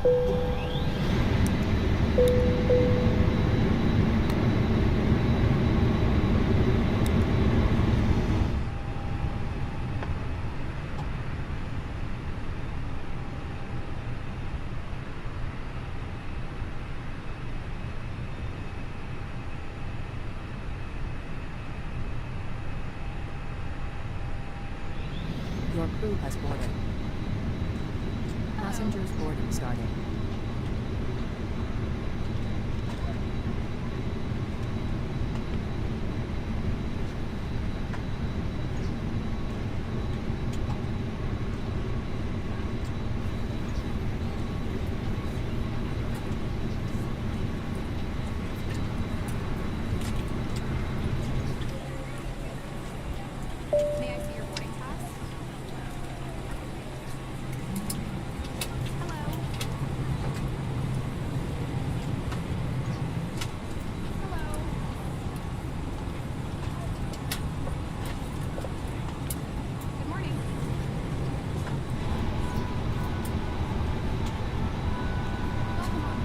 Your crew has boarded. Passengers boarding starting. May I see your boarding pass? Hello. Hello. Good morning. Welcome on.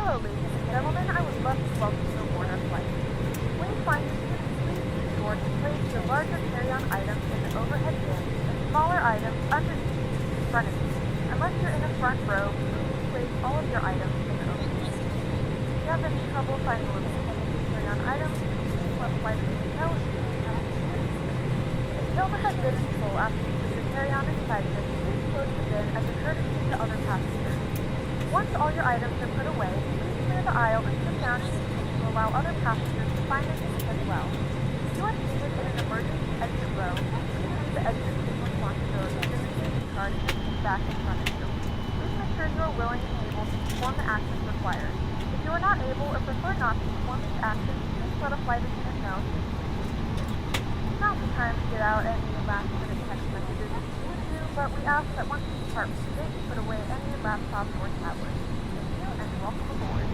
Hello, ladies and gentlemen. I would love to welcome you aboard our flight. When you find your seat, please be sure to place your larger carry-on items in the overhead bin and smaller items underneath in front of you. Unless you're in the front row, please place all of your items in the overhead bin. If you have any trouble finding where to put your carry-on items, please let flight attendants know if you have any issues. If the overhead bin is full after you put your carry-on inside of it, please close the bin as a courtesy to other passengers. Once all your items are put away, please clear the aisle and sit down in your seat to allow other passengers to find their seats as well. If you are seated in an emergency exit row, please use the exit seat responsibility of your safety card and seat back in front of you. Please make sure you are willing and able to perform the actions required. If you are not able or prefer not to perform these actions, please let a flight attendant know so you can continue. Now now's the time to get out any last-minute text messages if you need to, but we ask that once you depart for the gate, you put away any laptops or tablets. Thank you, and welcome aboard.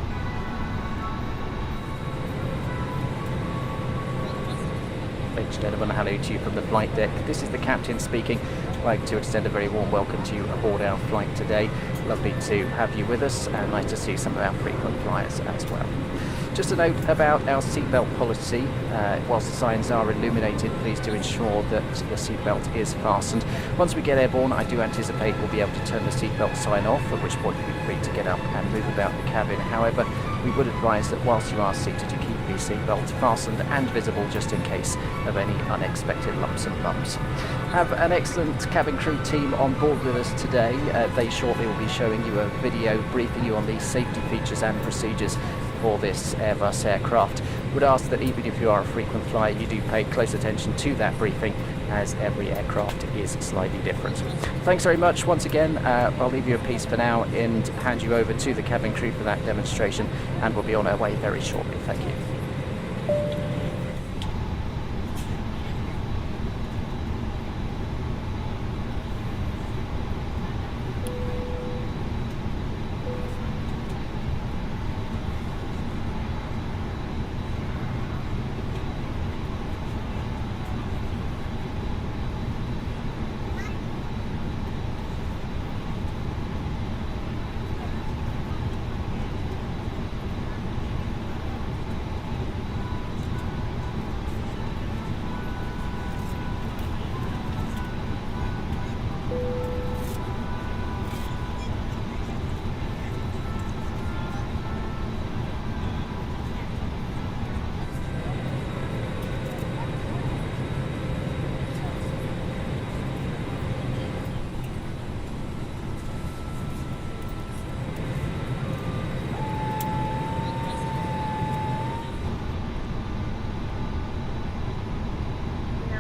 Ladies and gentlemen, hello to you from the flight deck. This is the captain speaking. I'd like to extend a very warm welcome to you aboard our flight today. Lovely to have you with us, and nice to see some of our frequent flyers as well. Just a note about our seatbelt policy. Whilst the signs are illuminated, please do ensure that your seatbelt is fastened. Once we get airborne, I do anticipate we'll be able to turn the seatbelt sign off, at which point you'll be free to get up and move about the cabin. However, we would advise that whilst you are seated, you keep the seatbelt fastened and visible just in case of any unexpected lumps and bumps. Have an excellent cabin crew team on board with us today. They shortly will be showing you a video briefing you on the safety features and procedures for this Airbus aircraft. Would ask that even if you are a frequent flyer, you do pay close attention to that briefing, as every aircraft is slightly different. Thanks very much once again. I'll leave you in peace for now and hand you over to the cabin crew for that demonstration, and we'll be on our way very shortly. Thank you.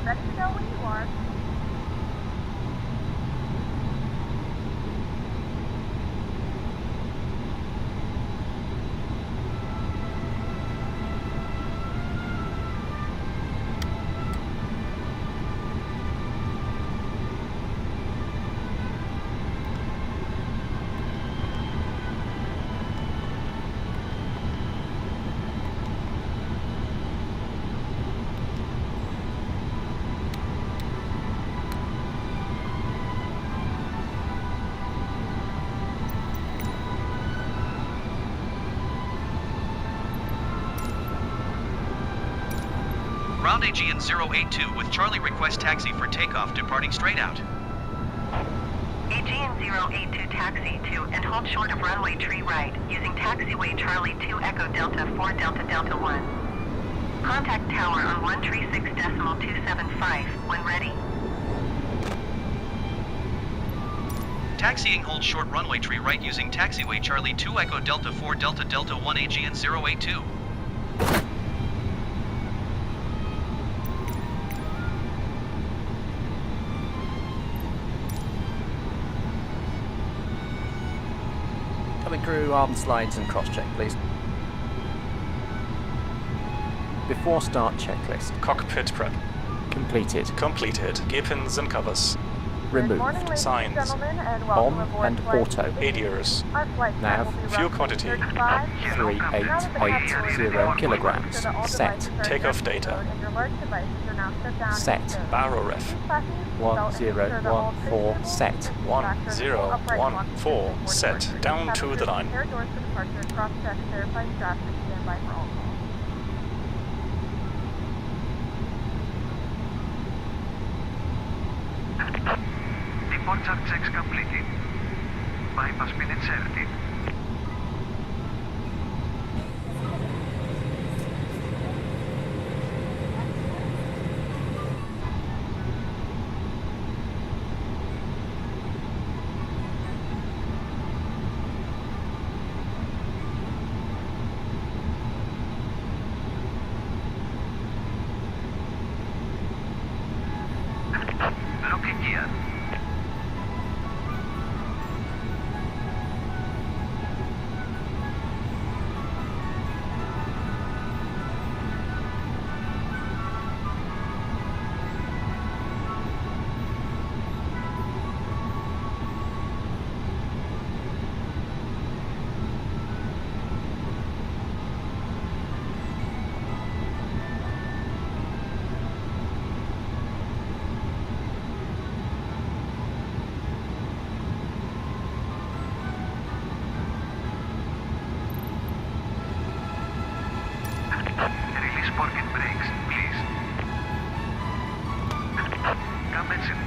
Ready to go when you are. Ground Aegean 082 with Charlie request taxi for takeoff departing straight out. Aegean 082 taxi to and hold short of runway tree right using taxiway Charlie 2 Echo Delta 4 Delta Delta 1. Contact tower on 136.275 when ready. Taxiing hold short runway tree right using taxiway Charlie 2 Echo Delta 4 Delta Delta 1 Aegean 082. Cabin crew, arms, slides and cross-check, please. Before start checklist. Cockpit prep. Completed. Completed. Gear pins and covers. Good Removed. morning, ladies Signs. and gentlemen, and welcome Bomb aboard and Flight auto. 88. ADRs. Our flight time Nav. will be Fuel roughly quantity. 35. Now that the 380 kilograms. so that all Set. devices are Takeoff in data. mode and your large devices are now shut down and Set. stowed. Barrel ref. Please fasten your seatbelt and ensure that all 1014 tray set. tables, distractors, upright walking 1014 and set. boarding Down doors. to the line. Prepare doors for departure, cross-check, verify straps, and stand by for all calls. Departure checks completed. Bypass been inserted. Locking gear.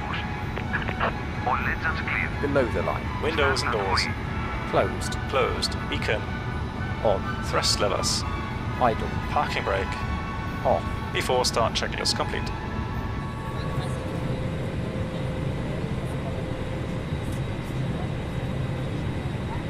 Atmos. All engines clear. Below the line. Windows and doors. Closed. Closed. Beacon. On. Thrust levers. Idle. Parking brake. Off. Before start checklist complete.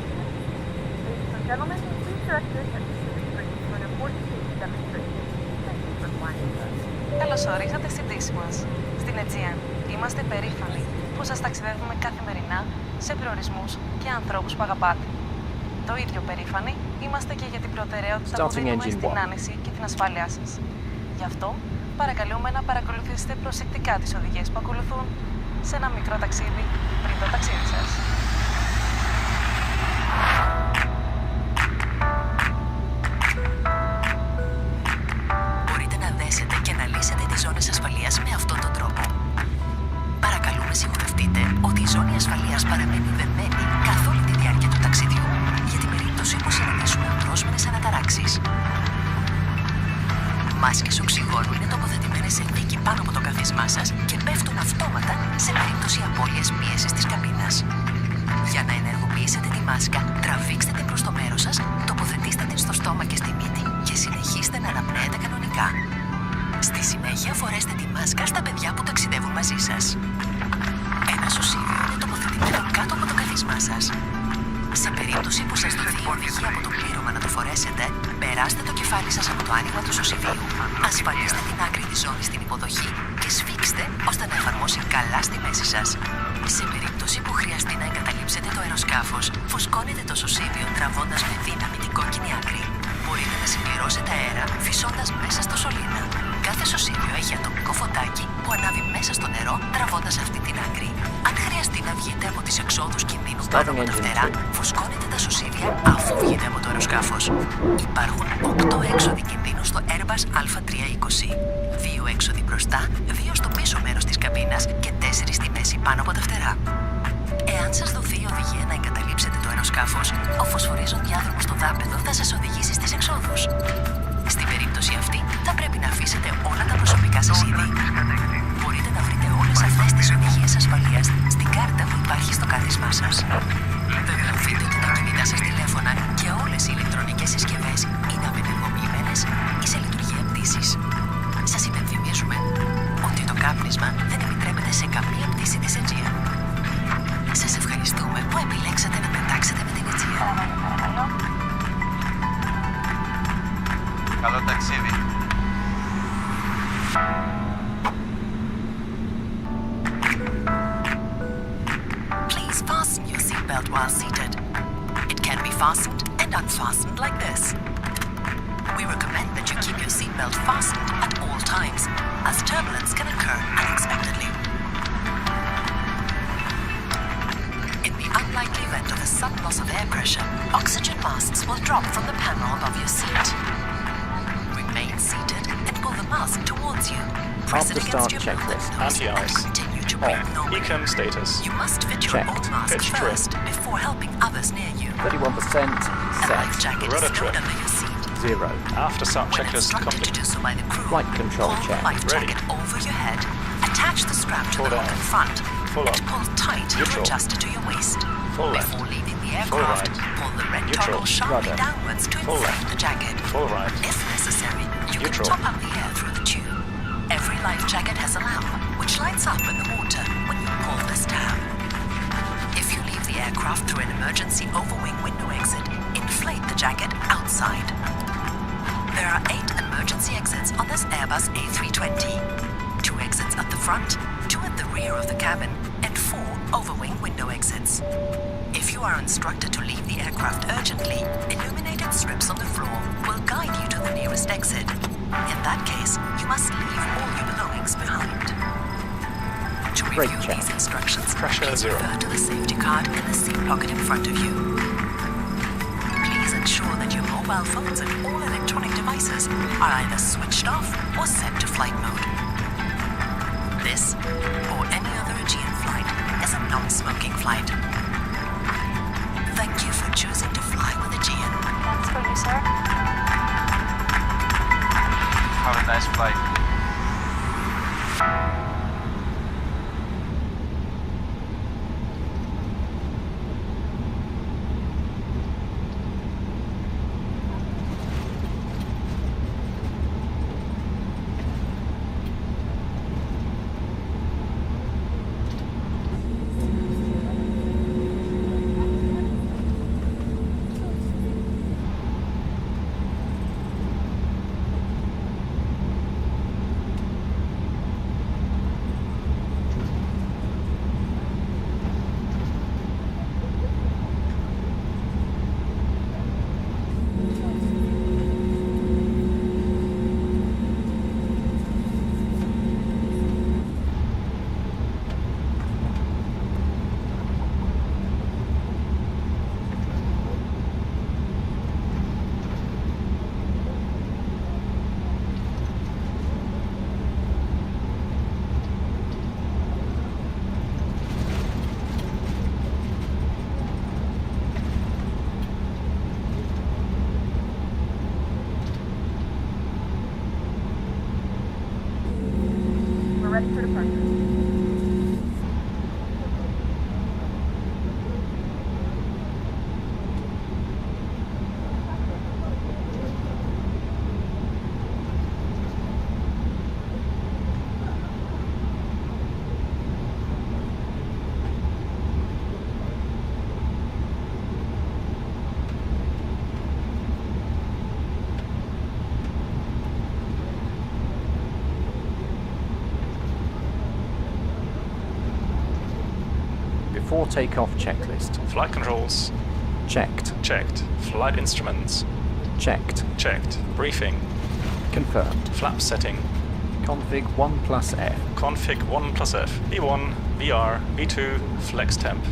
Ladies and gentlemen, please direct your attention to the screen for an important safety demonstration. Thank you for flying with us. Καλώς ορίσατε στην πτήση μας. Στην Aegean είμαστε περήφανοι που σας ταξιδεύουμε καθημερινά σε προορισμούς και ανθρώπους που αγαπάτε. Το ίδιο περήφανοι είμαστε και για την προτεραιότητα που δίνουμε στην άνεση και την ασφάλειά σας. Γι' αυτό παρακαλούμε να παρακολουθήσετε προσεκτικά τις οδηγίες που ακολουθούν σε ένα μικρό ταξίδι πριν το ταξίδι σας. Μπορείτε να δέσετε και να λύσετε τις ζώνες ασφαλείας με αυτόν τον τρόπο. Παρακαλούμε σιγουρευτείτε ότι η ζώνη ασφαλείας παραμένει δεμμένη καθ' όλη τη διάρκεια του ταξιδιού για την περίπτωση που συναντήσουμε ατρόσμενες αναταράξεις. Μάσκες οξυγόνου είναι τοποθετημένες σε θήκη πάνω από το καθίσμά σας και πέφτουν αυτόματα σε περίπτωση απώλειας πίεσης της καμπίνας. Για να ενεργοποιήσετε τη μάσκα, τραβήξτε την προς το μέρος σας, τοποθετήστε την στο στόμα και στη μύτη και συνεχίστε να αναπνέετε κανονικά. Στη συνέχεια φορέστε τη μάσκα στα παιδιά που ταξιδεύουν μαζί σας. Ένα σωσίβιο είναι τοποθετημένο κάτω από το καθίσμά σας. Σε περίπτωση που σας δοθεί οδηγία από το πλήρωμα να το φορέσετε, περάστε το κεφάλι σας από το άνοιγμα του σωσιβίου, ασφαλίστε την άκρη της ζώνης στην υποδοχή και σφίξτε ώστε να εφαρμόσει καλά στη μέση σας. Σε περίπτωση που χρειαστεί να εγκαταλείψετε το αεροσκάφος, φουσκώνετε το σωσίβιο τραβώντας με δύναμη την κόκκινη άκρη. Μπορείτε να συμπληρώσετε αέρα φυσώντας μέσα στο σωλήνα. Κάθε σωσίβιο έχει ατομικό φωτάκι που ανάβει μέσα στο νερό τραβώντας αυτή την άκρη. Αν χρειαστεί να βγείτε από τις εξόδους κινδύνου πάνω από τα φτερά, φουσκώνετε τα σωσίβια αφού βγείτε από το αεροσκάφος. Υπάρχουν 8 έξοδοι κινδύνου στο Airbus A320. 2 έξοδοι μπροστά, 2 στο πίσω μέρος της καμπίνας και 4 στη μέση πάνω από τα φτερά. Εάν σας δοθεί η οδηγία να εγκαταλείψετε το αεροσκάφος, ο φωσφορίζων διάδρομος στο δάπεδο θα σας οδηγήσει στις εξόδους. Στην περίπτωση αυτή, θα πρέπει να αφήσετε όλα τα προσωπικά σας είδη. Μπορείτε να βρείτε όλες αυτές τις οδηγίες ασφαλείας στην κάρτα που υπάρχει στο κάθισμά σας. Βεβαιωθείτε ότι τα κινητά σας τηλέφωνα και όλες οι ηλεκτρονικές συσκευές είναι απενεργοποιημένες ή σε λειτουργία πτήσης. Σας υπενθυμίζουμε ότι το κάπνισμα δεν επιτρέπεται σε καμία πτήση της Aegean. Σας ευχαριστούμε που επιλέξατε να πετάξετε με την Aegean. Καλό ταξίδι. Please fasten your seatbelt while seated. It can be fastened and unfastened like this. We recommend that you keep your seatbelt fastened at all times, as turbulence can occur unexpectedly. In the unlikely event of a sudden loss of air pressure, oxygen masks will drop from the panel above your seat. Remain seated and pull the mask towards you. Press it against your mouth and nose Anti-ice. and continue to breathe normally. Econ status. You must fit your Checked. own mask Pitch trim. first before helping others near you. 31% A life set. jacket Rudder is stowed trim. under your seat. 0. After start When checklist instructed to complete. do so by the crew, Flight control pull check. the life Ready. jacket over your head, attach the strap to Pull the hook down. in front, Full and up. pull tight to Neutral. adjust it to your waist. Full left. Before leaving the Full aircraft, right. pull the red Neutral. toggle sharply Rudder. downwards to Full inflate left. the jacket. Full right. If necessary, you Neutral. can top up the air through the tube. Every life jacket has a lamp, which lights up in the water when you pull this tab. If you leave the aircraft through an emergency overwing window exit, inflate the jacket outside. There are 8 emergency exits on this Airbus A320. 2 exits at the front, 2 at the rear of the cabin, and 4 overwing window exits. If you are instructed to leave the aircraft urgently, illuminated strips on the floor will guide you to the nearest exit. In that case, you must leave all your belongings behind. To Brake review check. these instructions, Pressure please 0. refer to the safety card in the seat pocket in front of you. Please ensure that your mobile phones and all electronic devices are either switched off or set to flight mode. This, or any other Aegean flight, is a non-smoking flight. Thank you for choosing to fly with Aegean. Thanks for you, sir. Have a nice flight. Before takeoff checklist. Flight controls. Checked. Checked. Flight instruments. Checked. Checked. Briefing. Confirmed. Flap setting. Config 1 plus F. Config 1 plus F. V1, VR, V2, flex temp.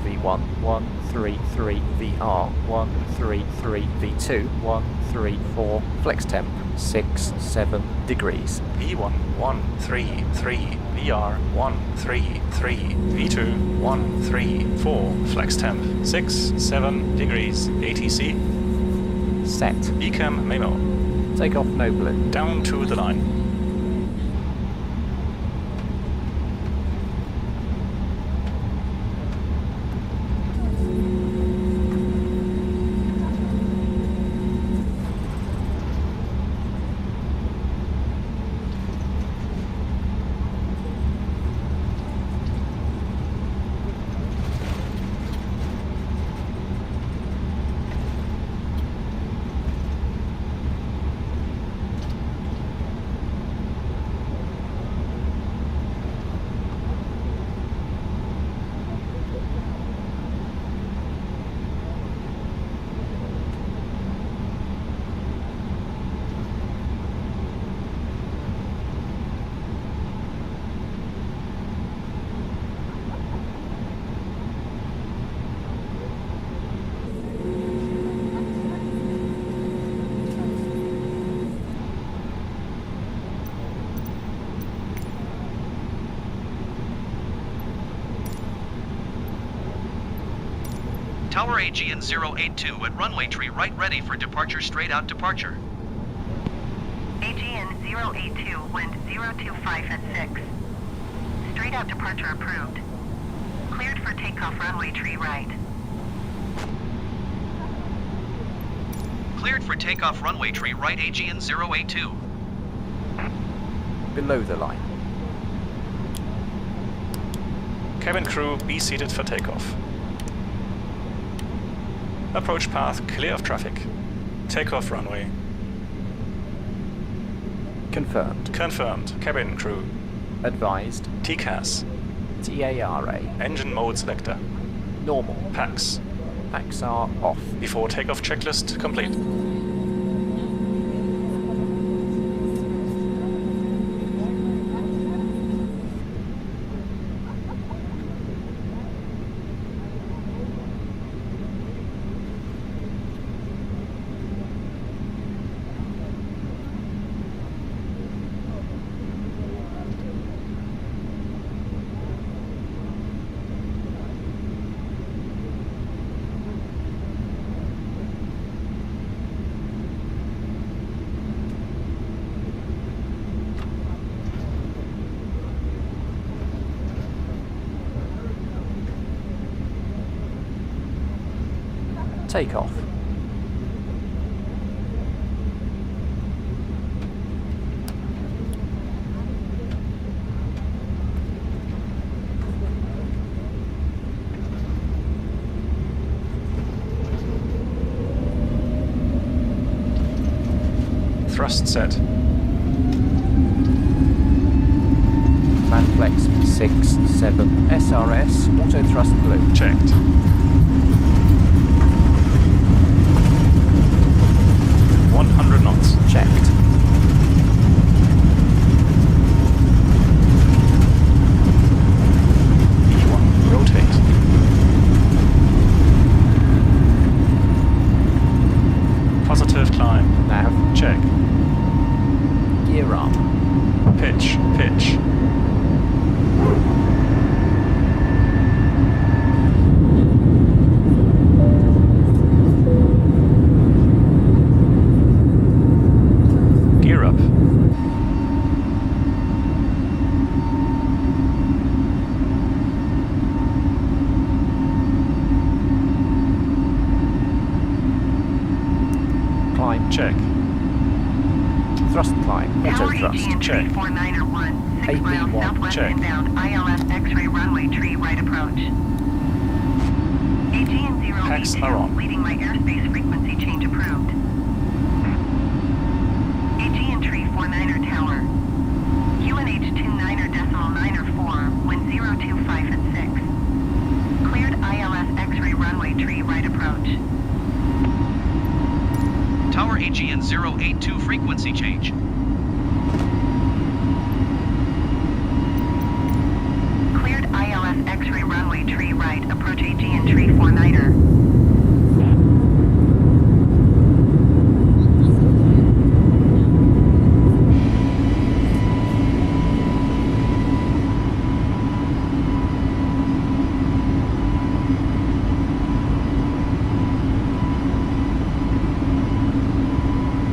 V1 133 VR 133 V2 134 flex temp 6-7 degrees. V1 133 VR 133 V2 134 flex temp 6-7 degrees. ATC. Set. Ecam memo. Takeoff no blip. Down to the line. Tower Aegean 082 at runway tree right ready for departure, straight out departure. Aegean 082, wind 025 at 6. Straight out departure approved. Cleared for takeoff runway tree right. Cleared for takeoff runway tree right Aegean 082. Below the line. Cabin crew, be seated for takeoff. Approach path clear of traffic. Takeoff runway. Confirmed. Confirmed. Cabin crew. Advised. TCAS. TARA. Engine mode selector. Normal. PAX. Packs are off. Before takeoff checklist complete. Takeoff. Thrust set. Manflex 6-7 SRS. Auto thrust blue. Checked. Knots. Checked. E1, rotate. Positive climb. Nav. Check. Gear up. Pitch, pitch. Gear up. Climb. Check. Thrust climb. Auto Tower thrust. Aegean Check. 34901, 6 miles AB1. southwest Check. inbound, ILS X-ray runway tree right approach. Aegean Packs are 082, on. leading my airspace frequency change approved. Aegean tree 49er tower. QNH 29er decimal 9er 4, wind 025 at 6. tree right approach. Tower Aegean 082 frequency change. Cleared ILS X-ray runway tree right, approach Aegean tree 49er.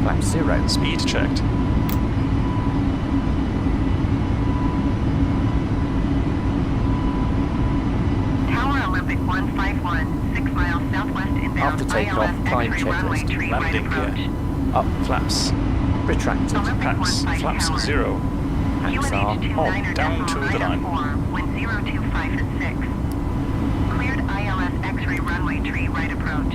Flap 0. Speed checked. Tower Olympic 151, 6 miles southwest inbound. After takeoff, ILS climb X-ray runway checklist. tree right Landing approach. gear. Up. Flaps. Retracted. Olympic Packs. 15 Flaps tower. 0. Packs are on. Down to the line. 4, wind 025 at 6. Cleared ILS X-ray runway tree right approach.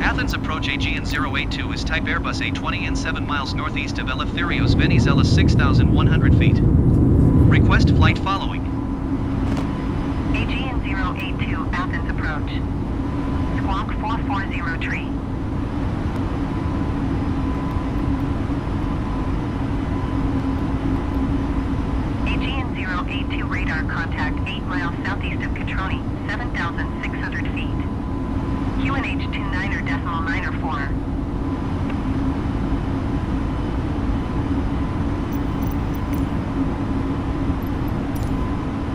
Athens approach Aegean 082 is type Airbus A20 and 7 miles northeast of Eleftherios Venizelos 6,100 feet. Request flight following. Aegean 082 Athens approach. Squawk 440 tree. Aegean 082 radar contact 8 miles southeast of Catroni, 7,600 feet. QNH 29er decimal 904.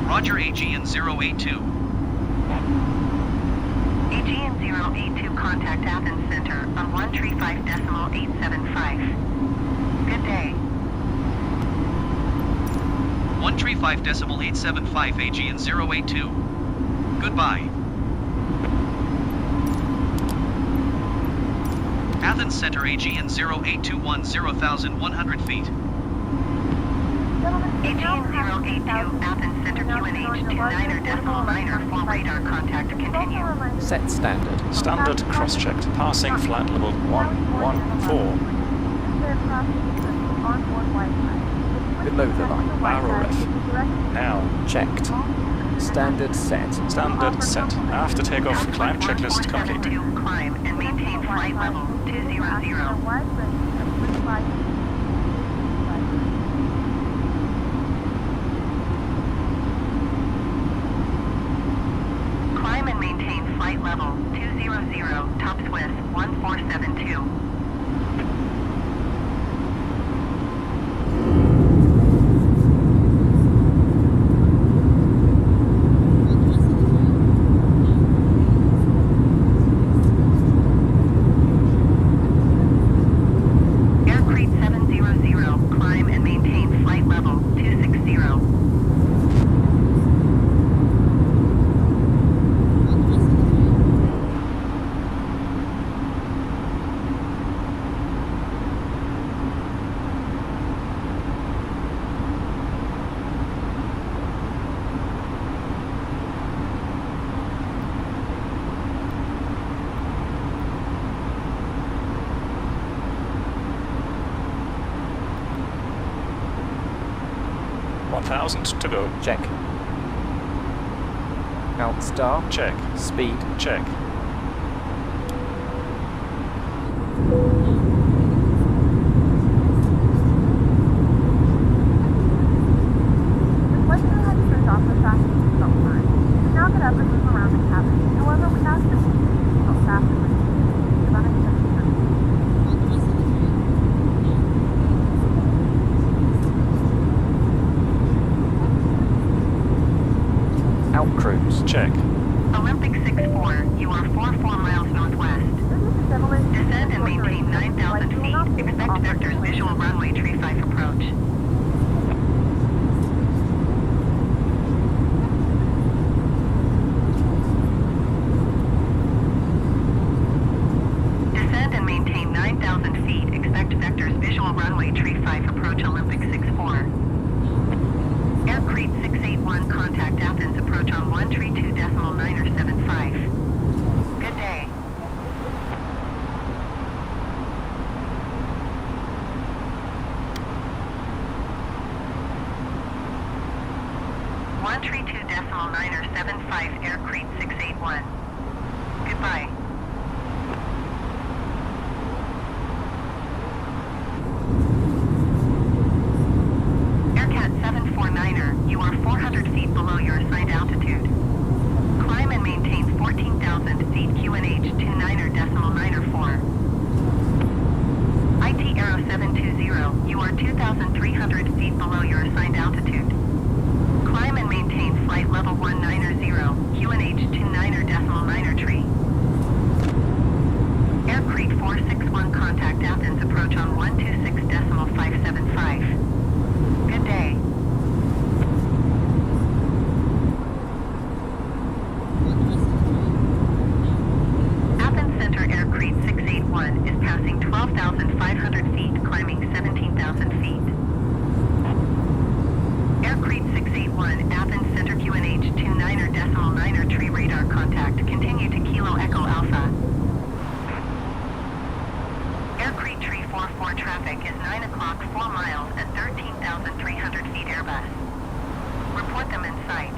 Roger Aegean 082. Aegean 082 contact Athens Center on 135 decimal 875. Good day. 135 decimal 875 Aegean 082. Goodbye. Athens Center Aegean 0821 0,100 feet. Aegean 082 Athens Center QNH 29er decimal 904 radar contact continue. Set standard. Standard cross-checked. Passing flat level 114. Below the line. Barrel ref. Now. Checked. Standard set. Standard set. After takeoff, climb checklist complete. 72 climb and maintain flight level 200. Climb and maintain flight level 200, top Swiss 1472. Aircrete 700, climb and maintain flight level 260. To go. Check. Alt star. Check. Speed. Check. Out cruise. Check. Olympic 64, you are 44 miles northwest. Descend and maintain 9,000 feet. Expect vectors visual runway tree 5 approach. Descend and maintain 9,000 feet. Expect vectors visual runway tree 5 approach Olympic 64. Aircrete 681 contact Athens approach on 132 decimal 975. Good day. 2.975 Air Crete 681. Goodbye. Aircat 749er, you are 400 feet below your assigned altitude. Climb and maintain 14,000 feet QNH 29.904. IT Aero 720, you are 2,300 feet below your assigned altitude. Climb and maintain flight level 190, QNH 29.903. Air Crete 461, contact Athens, approach on 126.575. Good day. Athens Center Air Crete 681 is passing 12,500 feet, climbing 17,000 feet. Air Crete 681, Athens Center QNH 29.903 radar contact. Continue to Kilo Echo Alpha. Air Crete Tree 44 traffic is 9 o'clock 4 miles at 13,300 feet Airbus. Report them in sight.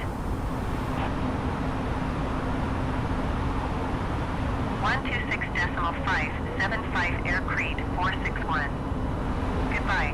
126.575 Air Crete 461. Goodbye.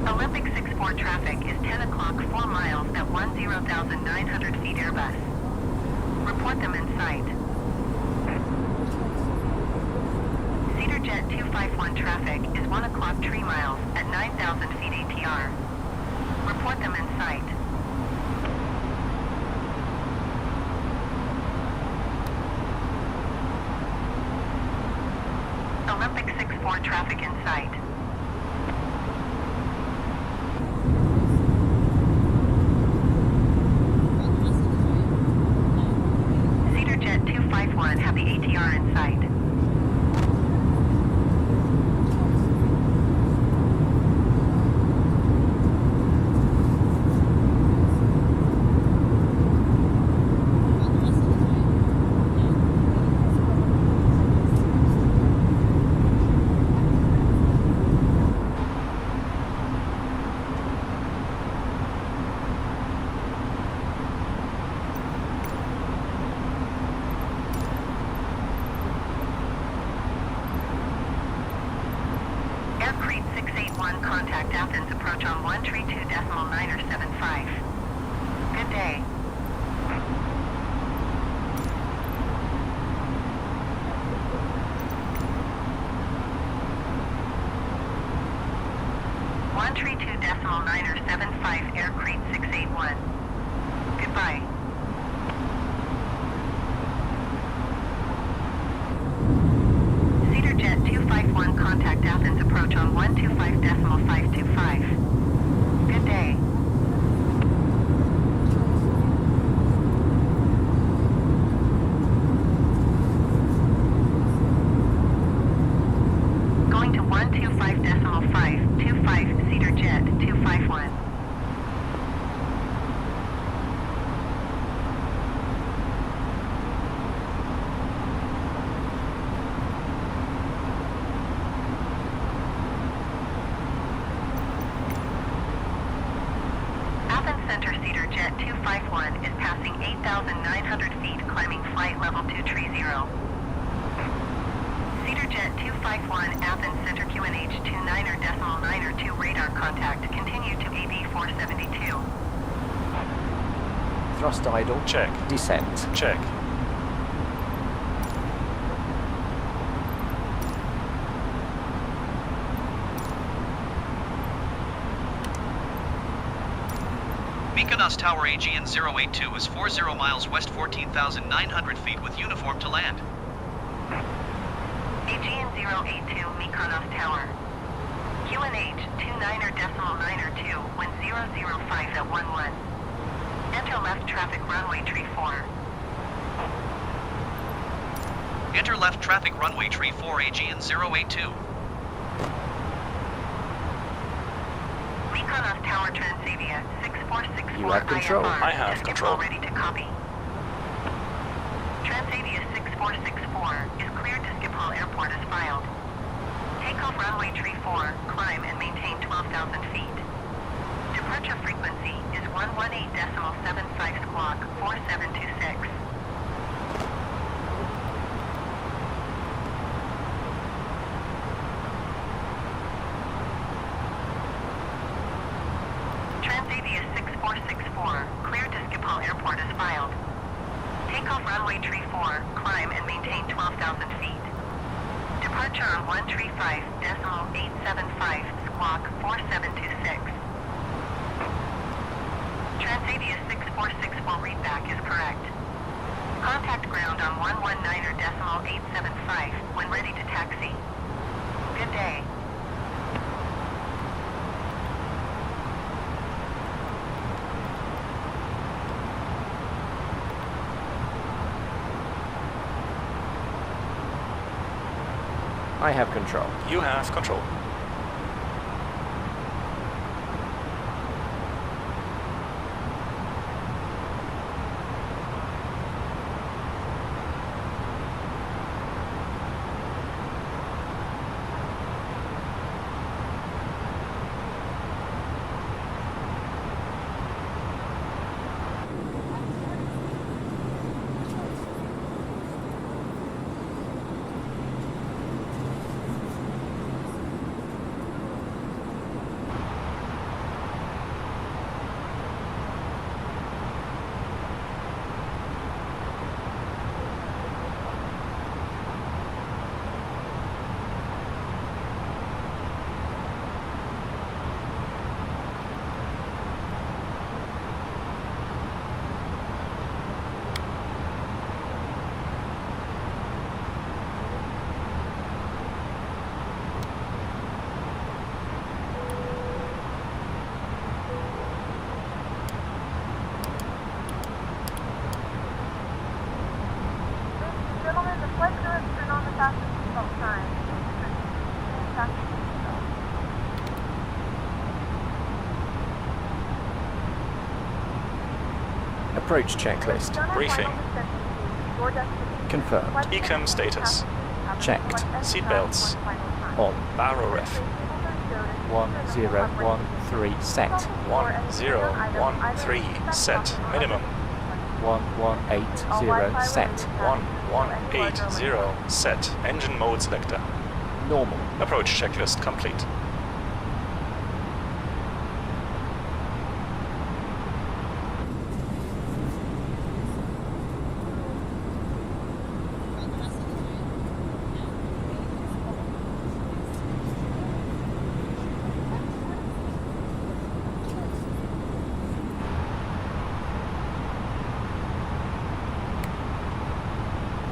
Olympic 64 traffic is 10 o'clock 4 miles at 10,900 feet Airbus. Report them in sight. Cedar Jet 251 traffic is 1 o'clock 3 miles at 9,000 feet ATR. Report them in sight. Olympic 64 traffic in sight. Cedar Jet 251, have the ATR in sight. Air Crete 681, contact Athens, approach on 132.975. Good day. One 132.975 Air Crete 681. Goodbye. Cedar Jet 251, contact Athens, approach on 125.525. Good day. Going to 125.525, Cedar Jet 251. Center Cedar Jet 251 is passing 8,900 feet, climbing flight level 230. Cedar Jet 251, Athens Center QNH 29.902 radar contact. Continue to AB 472. Thrust idle. Check. Descent. Check. Mykonos Tower Aegean 082 is 40 miles west 14,900 feet with uniform to land. Aegean 082 Mykonos Tower. QNH 29.902 when 005 at 11. Enter left traffic runway tree 4. Enter left traffic runway tree 4 Aegean 082. Mykonos Tower Transavia 6464 You have control. IFR. I have Disk control. Ready to copy. Transavia 6464 is cleared to Schiphol Airport as filed. Takeoff runway tree 4, climb and maintain 12,000 feet. Departure frequency is 118.75 squawk 4726. Transavia 6464, cleared to Schiphol Airport as filed. Takeoff runway tree 4, climb and maintain 12,000 feet. Departure on 135.875 squawk 4726. Transavia 6464 readback is correct. Contact ground on 119.875 when ready to taxi. Good day. I have control. You have control. Gentlemen, the flight crew has turned on the fasten seatbelt sign. Fasten seatbelt. Approach checklist. Briefing. Confirmed. Ecam status. Checked. Seatbelts. On. Baro ref. 1013 set. 1013 set. Minimum. 1180 set. 1180 set. Engine mode selector. Normal. Approach checklist complete.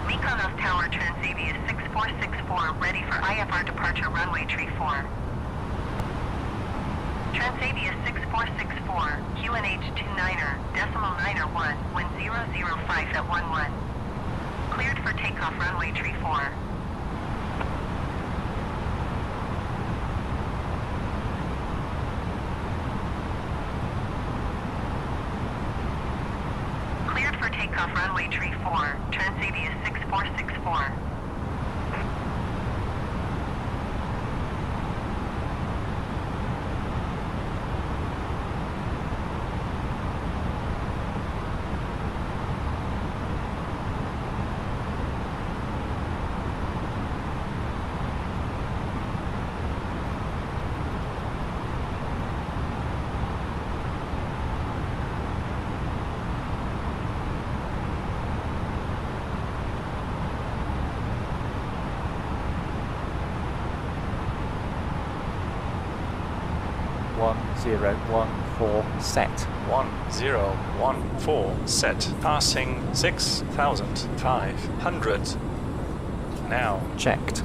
Mykonos Tower Transavia 6464 ready for IFR departure runway tree 4. Transavia 6464, QNH 29.901 when 005 at 11. Cleared for takeoff runway tree 4. Cleared for takeoff runway tree 4, Transavia 6464. 1014 set. 1014 set. Passing 6,500. Now. Checked.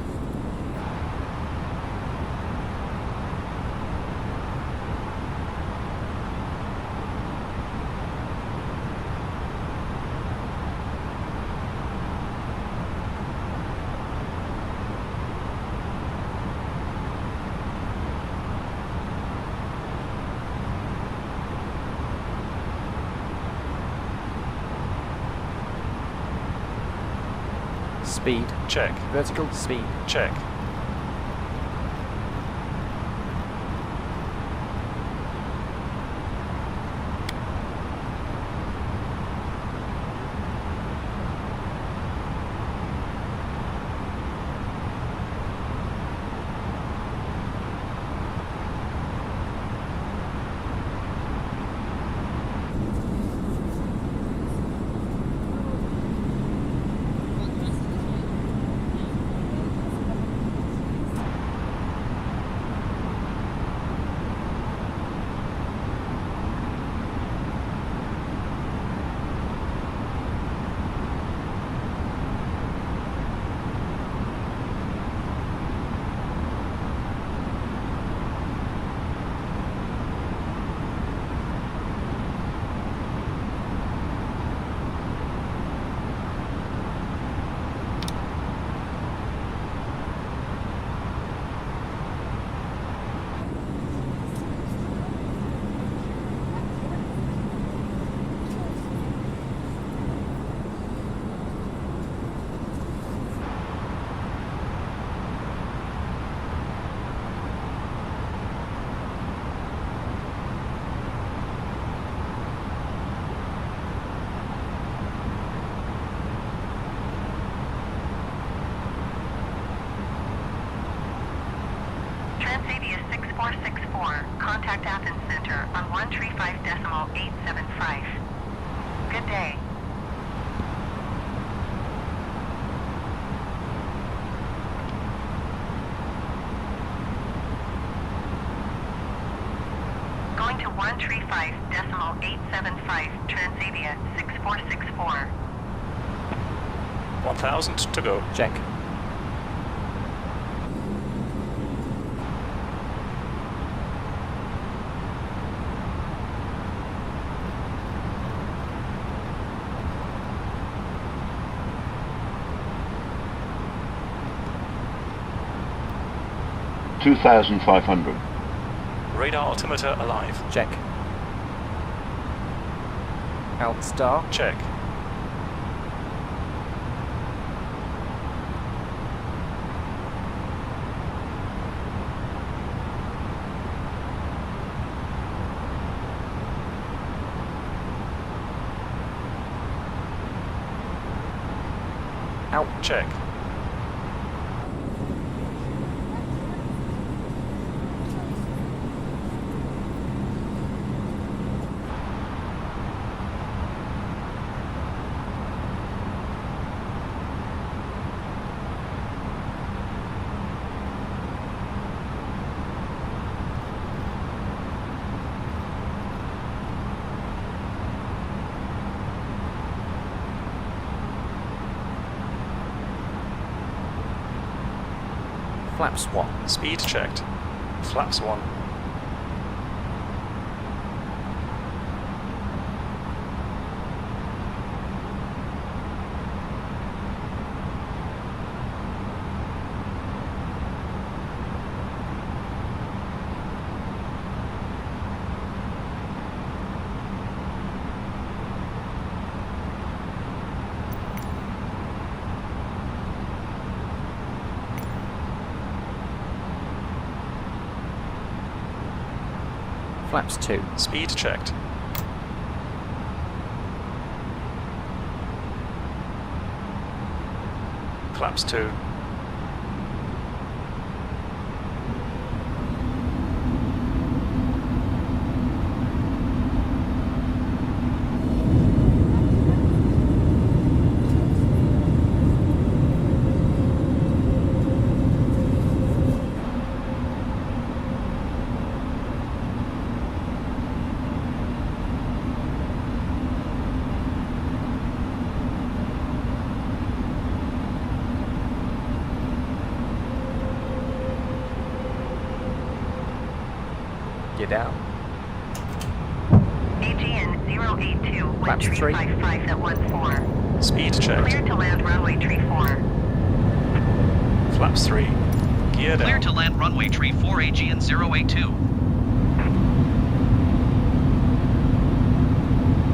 Speed. Check. Vertical speed. Check. Transavia 6464, contact Athens Center on 135.875. Good day. Going to 135.875, Transavia 6464. 1,000 to go. Check. $2,500. Radar altimeter alive. Check. Alt star. Check. Out. Check. Flaps 1. Speed checked. Flaps 1. Flaps 2. Speed checked. Flaps 2. Gear down. Aegean 082, wind Flaps tree 3. 55 at 14. Speed checked. Clear to land runway tree 4. Flaps 3. Gear Clear down. to land runway tree 4 Aegean 082.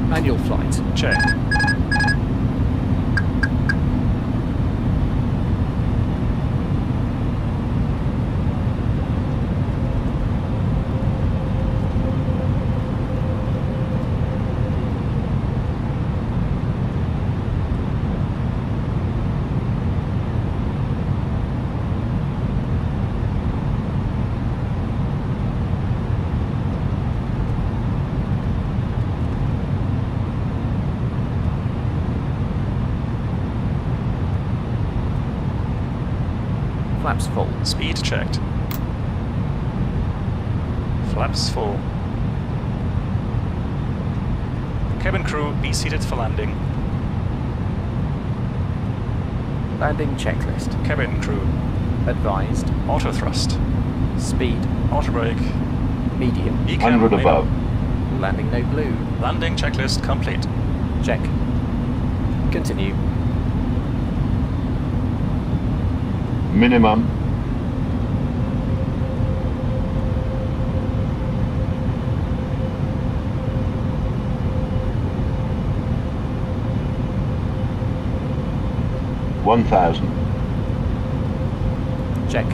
Manual flight. Check. Flaps full. Speed checked. Flaps full. Cabin crew, be seated for landing. Landing checklist. Cabin crew, Advised. auto thrust, Speed. auto brake, Medium. Ecam 100 manual. above. Landing no blue. Landing checklist complete. Check. Continue. Minimum. $1,000. Check.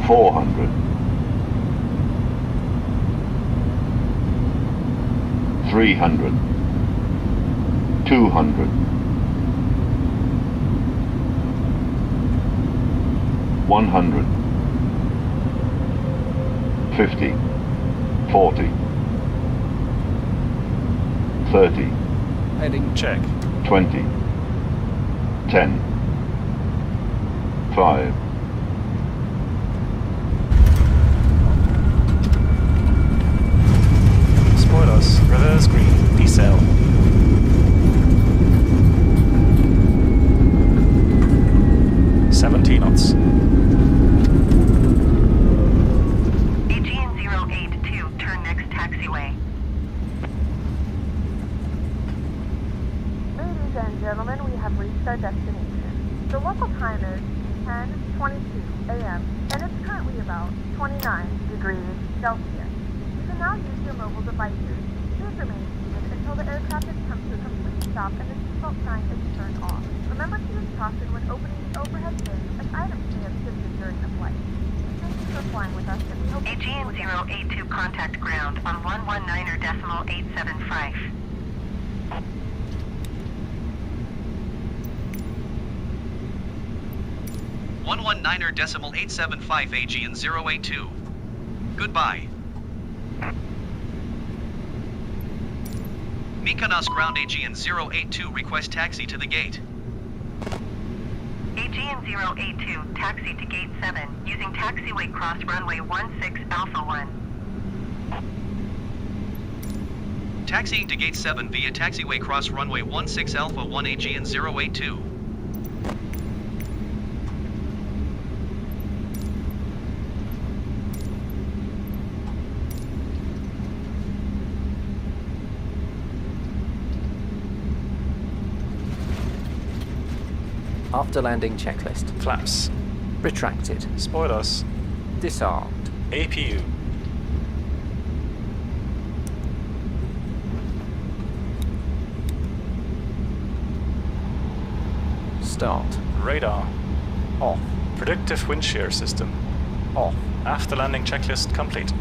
$400. $300. $200. $100. $50. $40. $30. Heading. Check. $20. $10. $5. Spoilers, reverse green, decel. $70 knots. Aegean 082, turn next taxiway. Ladies and gentlemen, we have reached our destination. The local time is 10:22 a.m. and it's currently about 29 degrees Celsius. You can now use your mobile devices. Please remain seated until the aircraft has come to a complete stop and the seatbelt sign is turned off. Remember to use caution when opening the overhead bins as items may have shifted during the flight. Thank you for flying with us and we hope Aegean 082, contact ground on 119.875. .875 Aegean 082. Goodbye. Mykonos ground Aegean 082, request taxi to the gate. Aegean 082, taxi to gate 7, using taxiway cross runway 16 Alpha 1. Taxiing to gate 7 via taxiway cross runway 16 Alpha 1 Aegean 082. After landing checklist. Flaps. Retracted. Spoilers. Disarmed. APU. Start. Radar. Off. Predictive wind shear system. Off. After landing checklist complete.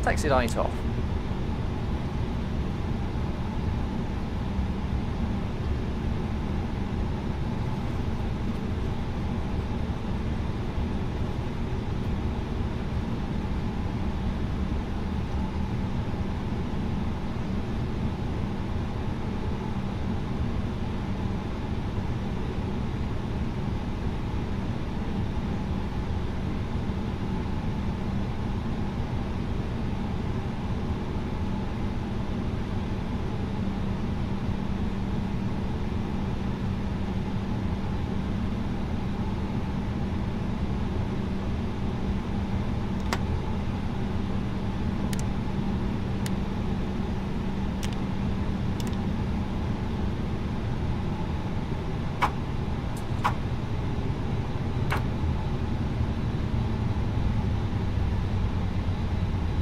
Taxi light off.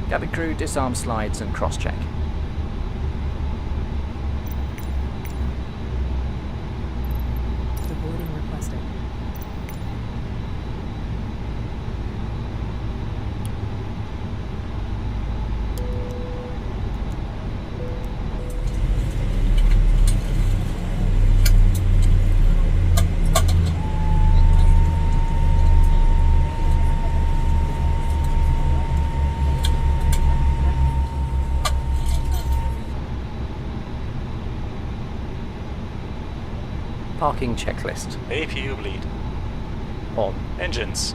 Cabin crew, disarm slides and cross-check. Deboarding requested. Parking checklist. APU bleed. On. Engines.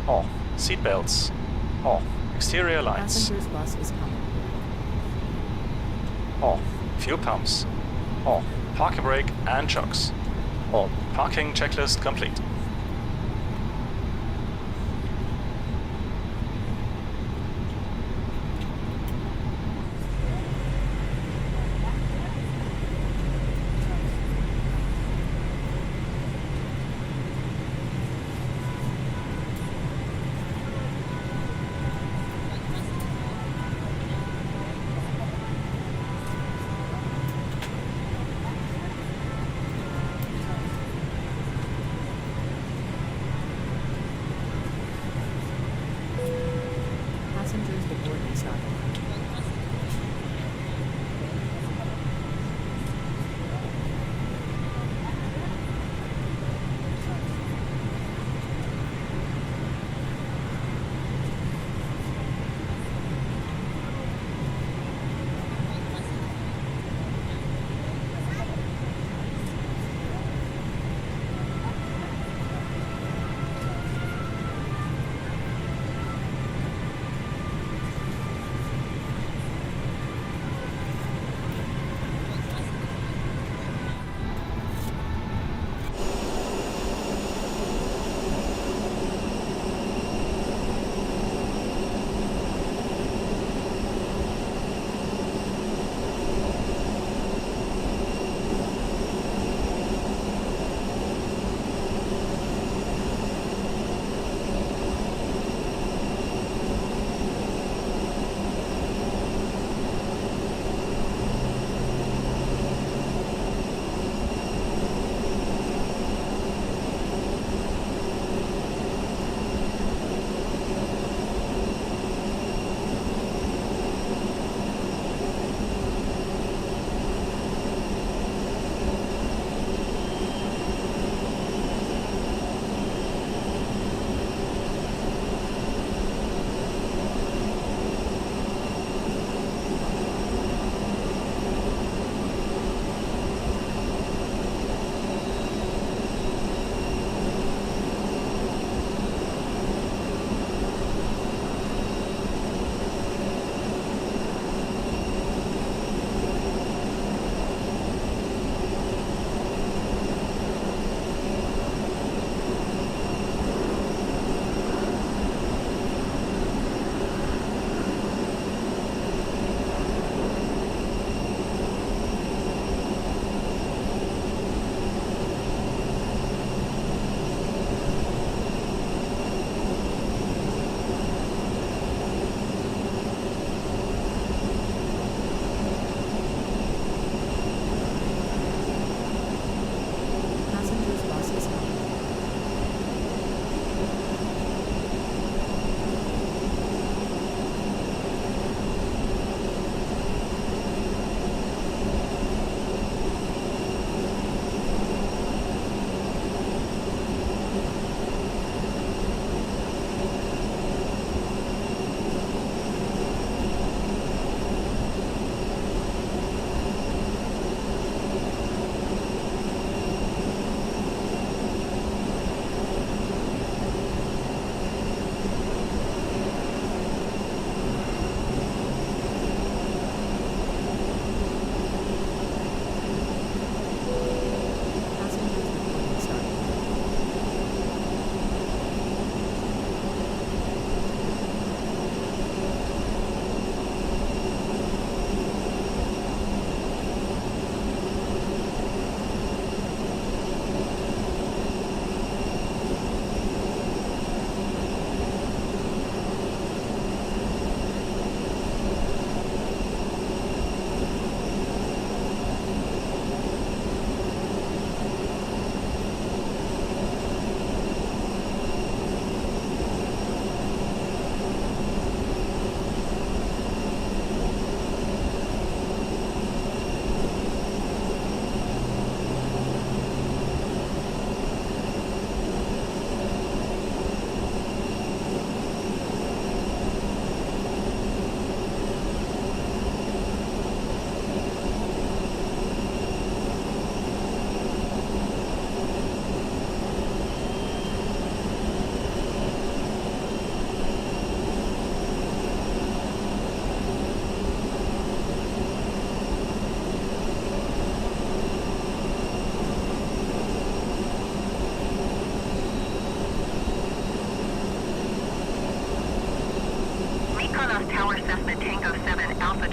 Off. Seatbelts. Off. Exterior lights. Passengers bus is coming. Off. Fuel pumps. Off. Parking brake and chocks. On. Parking checklist complete.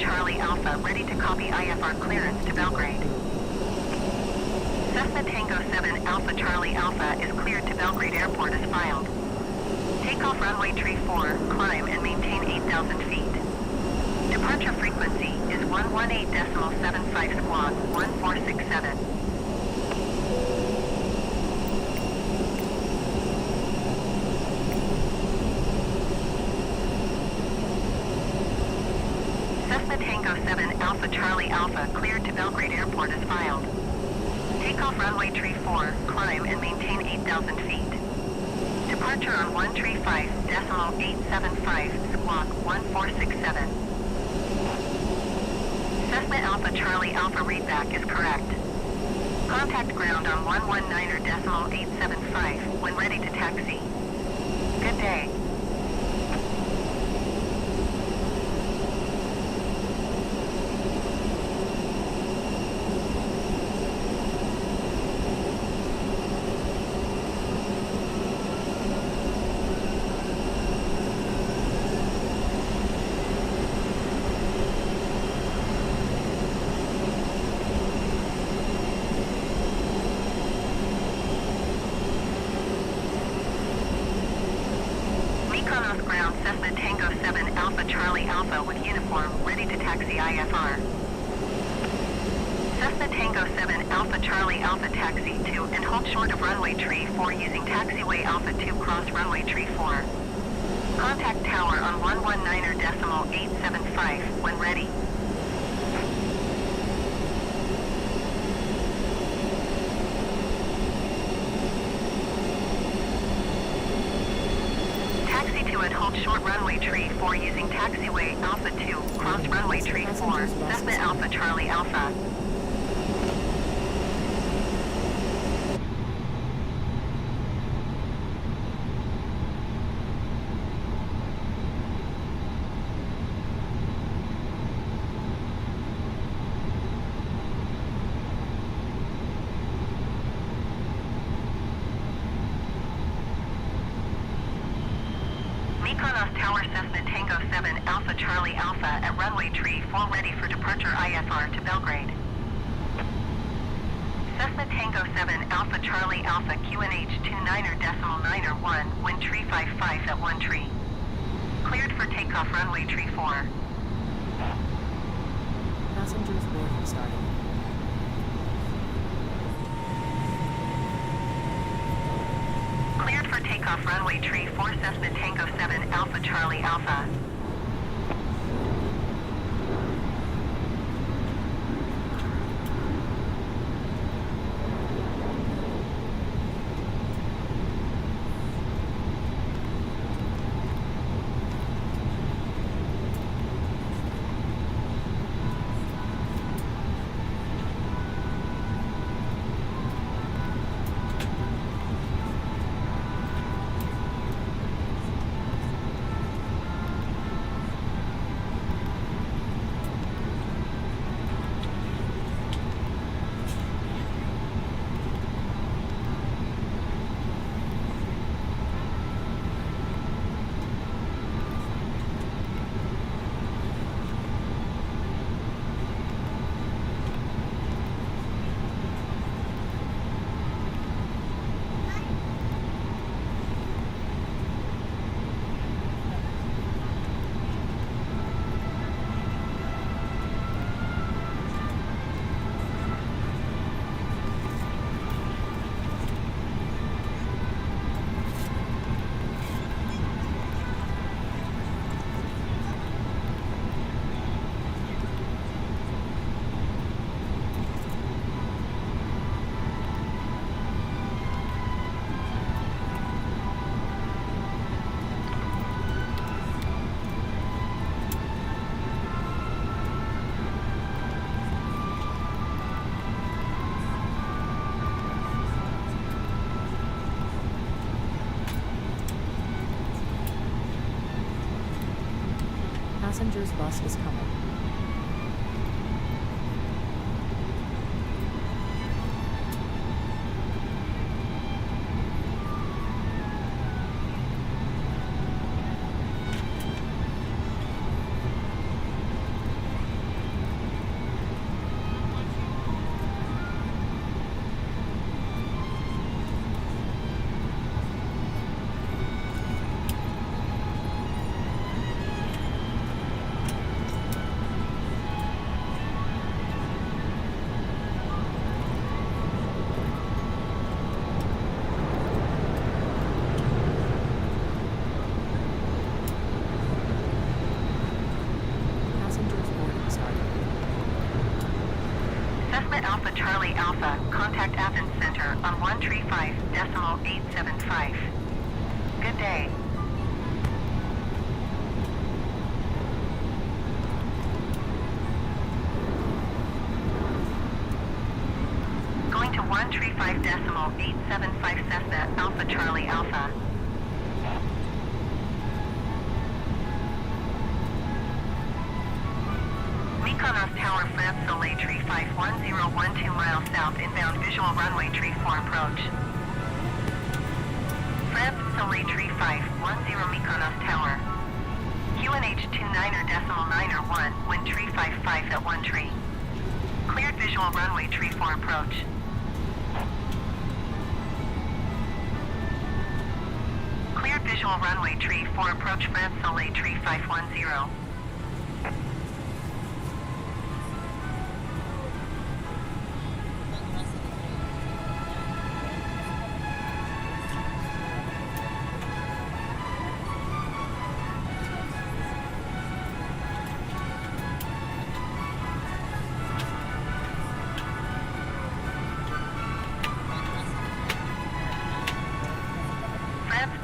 Charlie Alpha, ready to copy IFR clearance to Belgrade. Cessna Tango 7 Alpha Charlie Alpha is cleared to Belgrade Airport as filed. Takeoff runway tree 4, climb and maintain 8,000 feet. Departure frequency is 118.75 squawk 1467. Cessna Tango 7 Alpha Charlie Alpha cleared to Belgrade Airport as filed. Takeoff runway tree 4, climb and maintain 8,000 feet. Departure on 135.875 squawk 1467. Cessna Alpha Charlie Alpha readback is correct. Contact ground on 119.875 when ready to taxi. Good day. Mykonos ground Cessna Tango 7 Alpha Charlie Alpha with uniform, ready to taxi IFR. Cessna Tango 7 Alpha Charlie Alpha taxi to and hold short of runway tree 4 using taxiway Alpha 2 cross runway tree 4. Contact tower on 119.875 when ready. Taxi to and hold short runway tree 4 using taxiway Alpha 2, cross runway tree 4, Cessna Alpha Charlie Alpha. Mykonos Tower Cessna Tango 7 Alpha Charlie Alpha at runway tree 4 ready for departure IFR to Belgrade. Cessna Tango 7 Alpha Charlie Alpha QNH 29.901 wind tree 55 at 1 tree. Cleared for takeoff runway tree 4. Passengers boarding starting. Cleared for takeoff runway tree 4 Cessna Tango 7 Alpha Charlie Alpha. Passengers bus is coming. Alpha Charlie Alpha, contact Athens Center on 135.875. Good day. Going to 135.875 Cessna Alpha Charlie Alpha. Mykonos Tower, France, Soleil, Tree 51012 miles south, inbound visual runway, Tree 4 approach. France, Soleil, Tree 510 Mykonos Tower. QNH 29.901, wind Tree 55 at 1 tree. Cleared visual runway, Tree 4 approach. Cleared visual runway, Tree 4 approach, France, Soleil, Tree 510.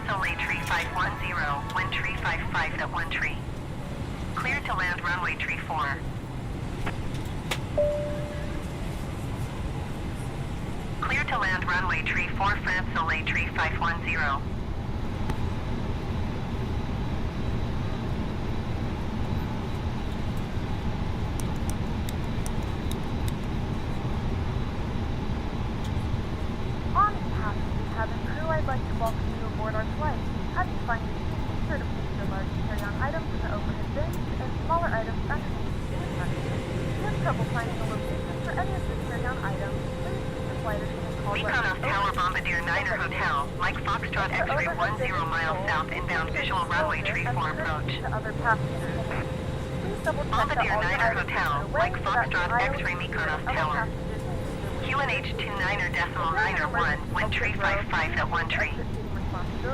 Soleil, Tree 510, wind Tree 55 at 1 tree. Cleared to land runway, Tree 4. Cleared to land runway, Tree 4, France, Soleil, Tree 510. On behalf of the cabin crew, I'd like to welcome you aboard our flight. As you find your seat, be sure to place your large carry-on items in the overhead bins and smaller items underneath the seat in front of you. If you have trouble finding a location for any of your carry-on items, please keep the flight attendant call Mykonos Tower, Bombardier Niner Hotel, Mike Foxtrot X-ray 10 miles south, inbound visual runway, Tree 4 approach. to other passengers. Please double-check that Bombardier all your Niner items Hotel, are away Mike so that Foxtrot the X-ray Mykonos Tower. QNH 29.901, wind Tree 55 at 1 tree.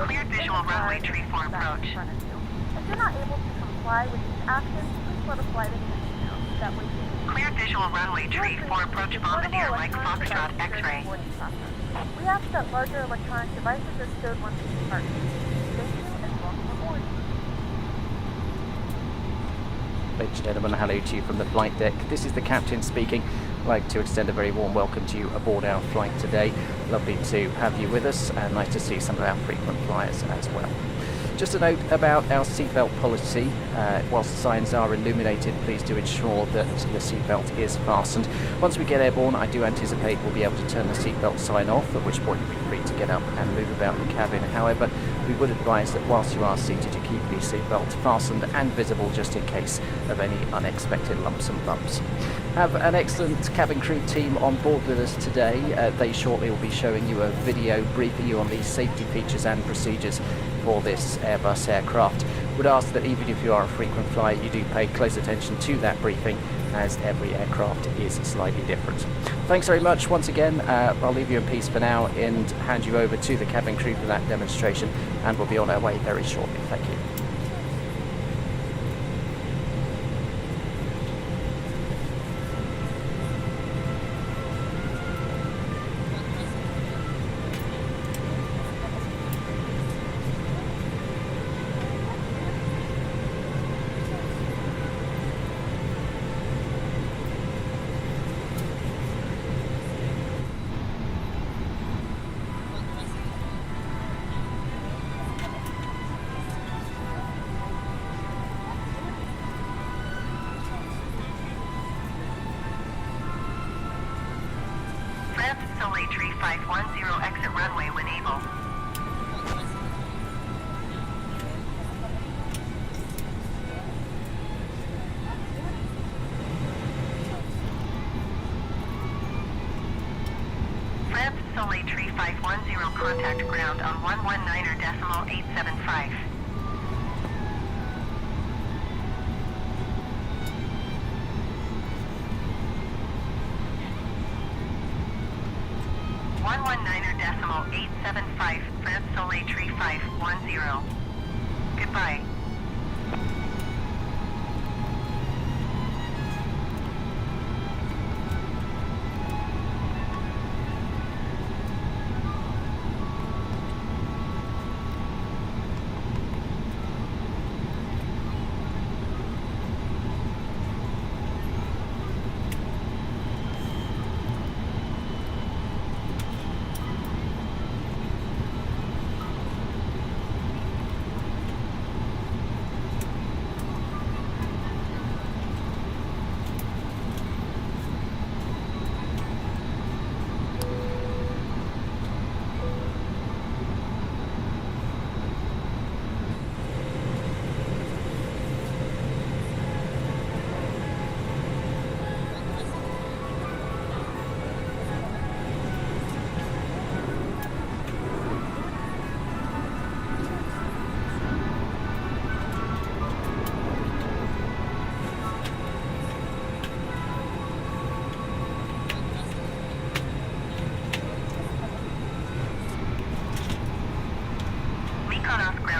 Cleared visual runway, Tree 4 approach. If you're not able to comply with these actions, please let a flight attendant know. That way you can Cleared visual runway, Tree 4 approach, Bombardier Mike Foxtrot X-ray. We ask that larger electronic devices are stowed once you depart. Thank you and welcome aboard. Ladies and gentlemen, hello to you from the flight deck. This is the captain speaking. I'd like to extend a very warm welcome to you aboard our flight today. Lovely to have you with us and nice to see some of our frequent flyers as well. Just a note about our seatbelt policy. Whilst the signs are illuminated, please do ensure that the seatbelt is fastened. Once we get airborne, I do anticipate we'll be able to turn the seatbelt sign off, at which point you'll be free to get up and move about the cabin. However, we would advise that whilst you are seated, you keep the seatbelt fastened and visible just in case of any unexpected lumps and bumps. Have an excellent cabin crew team on board with us today. They shortly will be showing you a video briefing you on the safety features and procedures for this Airbus aircraft. Would ask that even if you are a frequent flyer, you do pay close attention to that briefing, as every aircraft is slightly different. Thanks very much once again. I'll leave you in peace for now and hand you over to the cabin crew for that demonstration, and we'll be on our way very shortly. Thank you. Soleil, Tree 510, exit runway when able. France, Soleil, Tree 510, contact ground on 119.875. .875, France, Soleil, Tree 510. Goodbye.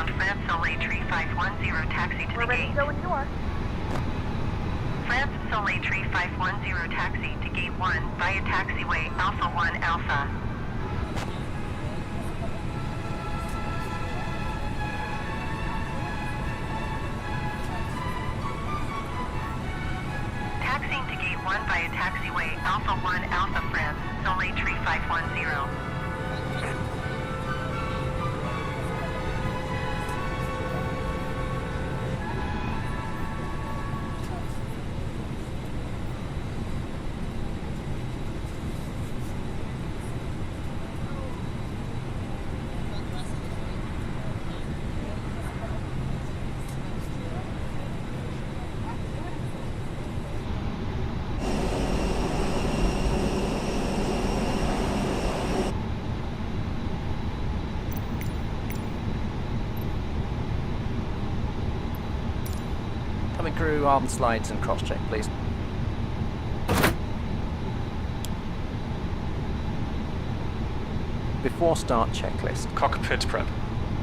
bound France Soleil Tree 510, taxi to We're the ready to gate. go when you are. France Soleil Tree 510, taxi to gate 1 via taxiway Alpha 1 Alpha. Taxiing to gate 1 via taxiway Alpha 1 Alpha France Soleil Tree 510. Coming through arm slides and cross check, please. Before start checklist. Cockpit prep.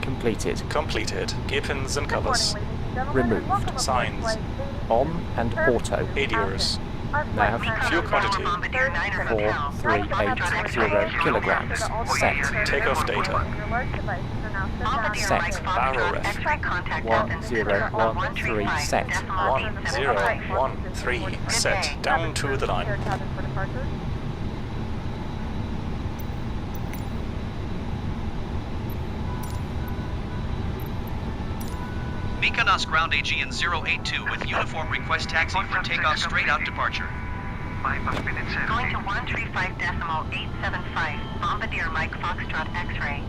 Completed. Completed. Gear pins and Good covers. morning, ladies and gentlemen, and Removed. welcome aboard Signs. flight On and auto. ADRs. Our flight Nav. time Fuel is quantity. Bombardier 9er Hotel. 4380 kilograms. Set. Takeoff data. Your large devices are now shut down. Bombardier Set. Mike Barrel Foxtrot, ref. X-ray contact Athens. 1013 set. 1013 set. Down to the line. Air cabin for departure. Mykonos ground Aegean 082 with uniform request taxi for takeoff straight out departure. Going to 135.875, Bombardier Mike Foxtrot X-ray.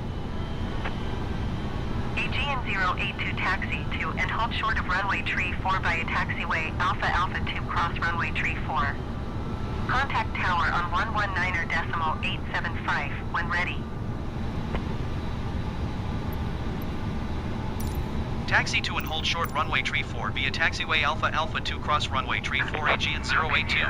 Aegean 082 taxi to and halt short of runway tree 4 via taxiway Alpha Alpha 2 cross runway tree 4. Contact tower on 119.875 when ready. Taxi to and hold short runway tree 4 via taxiway Alpha Alpha 2 cross runway tree 4 Aegean 082.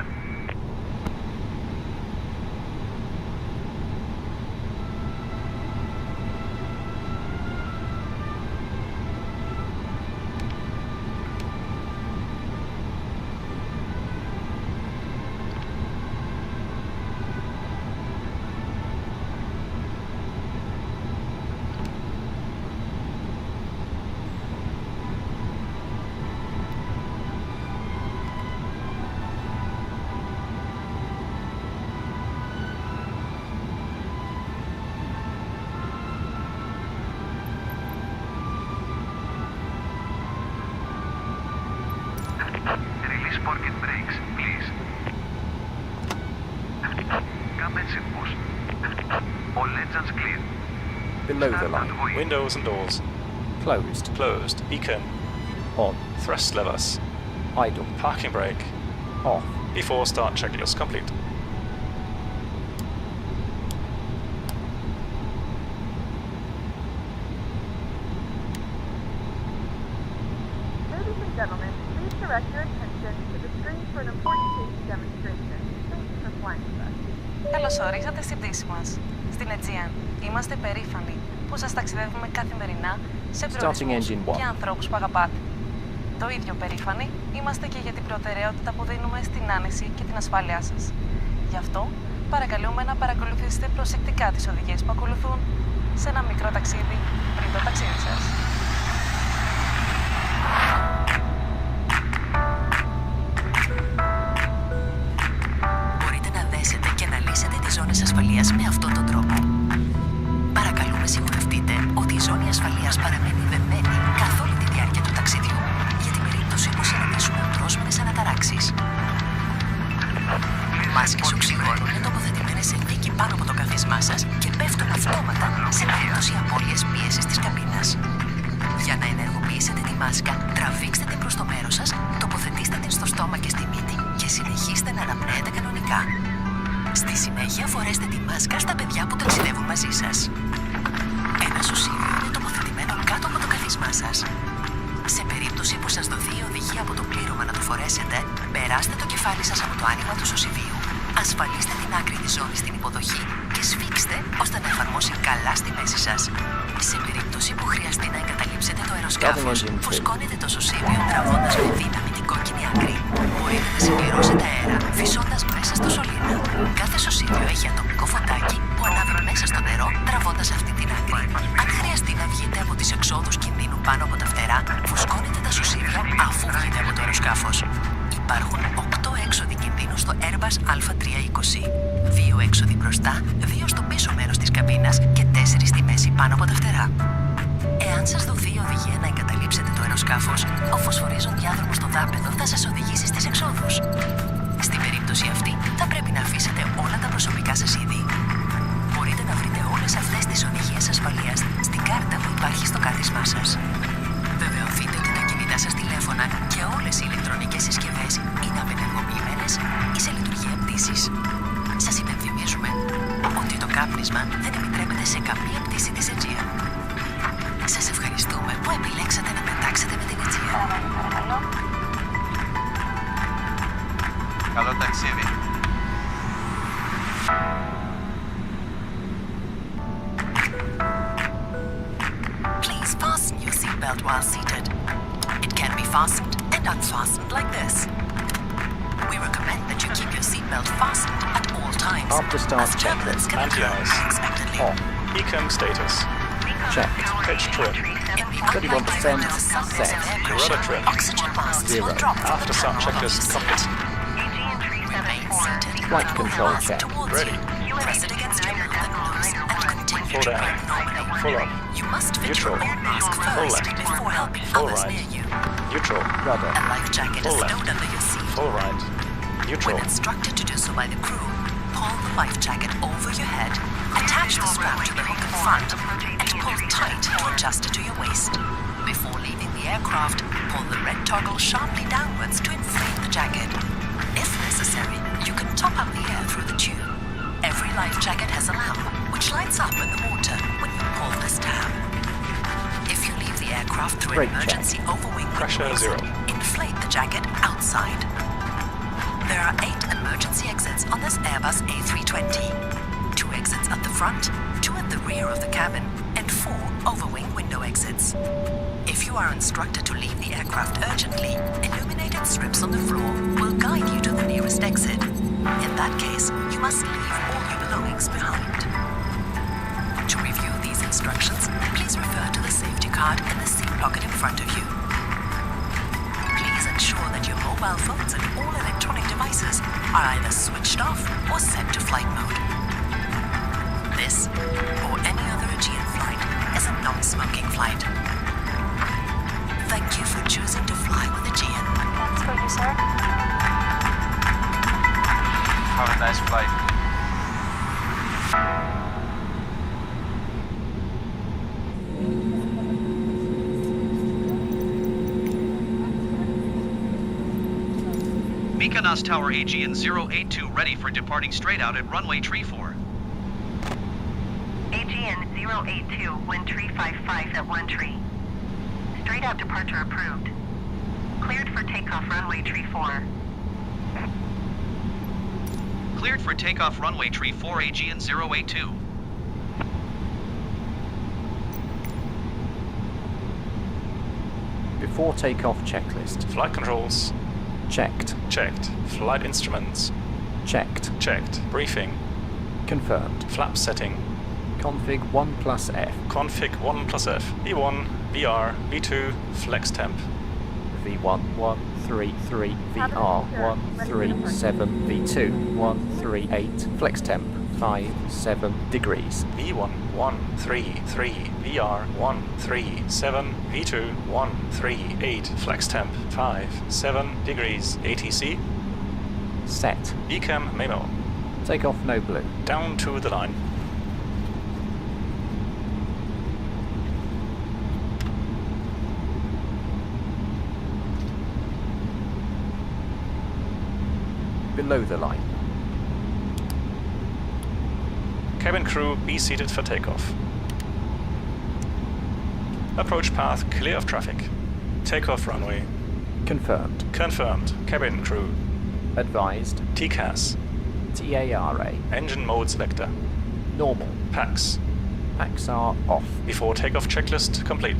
Release parking brakes, please. Cabin push. All engines clear. Below the line. Windows and doors. Closed. Closed. Beacon. On. Thrust levers. Idle. Parking brake. Off. Before start checklist complete. Ladies and gentlemen, please direct your attention to the screen for an important safety demonstration. Thank you for flying with us. Καλώς ορίσατε στην πτήση μας. Στην Aegean είμαστε περήφανοι που σας ταξιδεύουμε καθημερινά σε προορισμούς και ανθρώπους που αγαπάτε. Το ίδιο περήφανοι είμαστε και για την προτεραιότητα που δίνουμε στην άνεση και την ασφάλειά σας. Γι' αυτό παρακαλούμε να παρακολουθήσετε προσεκτικά τις οδηγίες που ακολουθούν σε ένα μικρό ταξίδι πριν το ταξίδι σας. Μπορείτε να δέσετε και να λύσετε τις ζώνες ασφαλείας με αυτόν τον τρόπο. Παρακαλούμε σιγουρευτείτε ότι η ζώνη ασφαλείας παραμένει δεμένη καθ' όλη τη διάρκεια του ταξιδιού για την περίπτωση που συναντήσουμε απρόσμενες αναταράξεις. Μάσκες οξυγόνου είναι τοποθετημένες σε δίκη πάνω από το κάθισμά σας και πέφτουν αυτόματα σε περίπτωση απώλειας πίεσης της καμπίνας. Για να ενεργοποιήσετε τη μάσκα, τραβήξτε την προς το μέρος σας, τοποθετήστε την στο στόμα και στη μύτη και συνεχίστε να αναπνέετε κανονικά. Στη συνέχεια φορέστε τη μάσκα στα παιδιά που ταξιδεύουν μαζί σας. Ένα σωσίβιο είναι τοποθετημένο κάτω από το καθισμά σας. Σε περίπτωση που σας δοθεί η οδηγία από το πλήρωμα να το φορέσετε, περάστε το κεφάλι σας από το άνοιγμα του σωσιβίου, ασφαλίστε την άκρη της ζώνης στην υποδοχή και σφίξτε ώστε να εφαρμόσει καλά στη μέση σας. Σε Στην περίπτωση που χρειαστεί να εγκαταλείψετε το αεροσκάφος, Engine 2. φουσκώνετε το σωσίβιο τραβώντας με δύναμη την κόκκινη άκρη. Μπορείτε να συμπληρώσετε αέρα φυσώντας μέσα στο σωλήνα. Κάθε σωσίβιο έχει ατομικό φωτάκι που ανάβει μέσα στο νερό τραβώντας αυτή την άκρη. Αν χρειαστεί να βγείτε από τις εξόδους κινδύνου πάνω από τα φτερά, φουσκώνετε τα σωσίβια αφού βγείτε από το αεροσκάφος. Υπάρχουν 8 έξοδοι κινδύνου στο Airbus A320. 2 έξοδοι μπροστά, 2 στο πίσω μέρος της καμπίνας και 4 στη μέση πάνω από τα φτερά. Εάν σας δοθεί η οδηγία να εγκαταλείψετε το αεροσκάφος, ο φωσφορίζων διάδρομος στο δάπεδο θα σας οδηγήσει στις εξόδους. Στην περίπτωση αυτή, θα πρέπει να αφήσετε όλα τα προσωπικά σας είδη. Μπορείτε να βρείτε όλες αυτές τις οδηγίες ασφαλείας στην κάρτα που υπάρχει στο κάθισμά σας. Βεβαιωθείτε ότι τα κινητά σας τηλέφωνα και όλες οι ηλεκτρονικές συσκευές είναι απενεργοποιημένες ή σε λειτουργία πτήσης. Σας υπενθυμίζουμε ότι το κάπνισμα δεν επιτρέπεται σε καμία πτήση της Aegean. Σας ευχαριστούμε που επιλέξατε να πετάξετε με την Aegean. Καλό ταξίδι. Please fasten your seatbelt while seated. It can be fastened and unfastened like this. We recommend that you keep your seatbelt fastened at all times. After start as turbulence can occur Anti-ice. unexpectedly. Off. Ecom status. Checked. Pitch trim. In the 31% unlikely event of a sudden set. air Rudder pressure, trim. oxygen masks 0. will drop from After the start prow of checklist your cockpit. seat. Remain seated. Flight Pull control the mask check. towards Ready. you. Press it against your mouth and nose and continue Full to down. breathe normally. Full up. You must fit Neutral. your own mask Full first left. before helping Full others right. near you. Neutral. Rudder. A life jacket Full is left. stowed under your seat. Full right. Neutral. When instructed to do so by the crew, pull the life jacket over your head, attach the strap to the hook in front, and pull tight to adjust it to your waist. Before leaving the aircraft, pull the red toggle sharply downwards to inflate the jacket. If necessary, you can top up the air through the tube. Every life jacket has a lamp, which lights up in the water when you pull this tab. If you leave the aircraft through an Brake check. emergency overwing Pressure window 0. exit, inflate the jacket outside. There are 8 emergency exits on this Airbus A320. 2 exits at the front, 2 at the rear of the cabin, and 4 overwing window exits. If you are instructed to leave the aircraft urgently, illuminated strips on the floor will guide you to the nearest exit. In that case, you must leave all your belongings behind. To review these instructions, please refer to the safety card in the seat pocket in front of you. Please ensure that your mobile phones and all electronic devices are either switched off or set to flight mode. This, or any other Aegean flight, is a non-smoking flight. Thank you for choosing to fly with Aegean. Thanks for you, sir. Have a nice flight. Mykonos Tower Aegean 082 ready for departing straight out at runway 34. Aegean 082, wind tree 55 at 1 tree. Straight out departure approved. Cleared for takeoff runway tree 4. Cleared for takeoff runway tree 4 Aegean 082. Before takeoff checklist. Flight controls. Checked. Checked. Flight instruments. Checked. Checked. Briefing. Confirmed. Flap setting. Config 1 plus F. Config 1 plus F. V1, VR, V2, flex temp. V1 133 VR 137 V2 138 flex temp 57 degrees. V1 133 VR 137 V2 138 flex temp 57 degrees ATC. Set. Ecam memo. Takeoff no blue. Down to the line. Below the line. Cabin crew, be seated for takeoff. Approach path clear of traffic. Takeoff runway. Confirmed. Confirmed. Cabin crew. Advised. TCAS. TARA. Engine mode selector. Normal. PAX. Packs are off. Before takeoff checklist complete.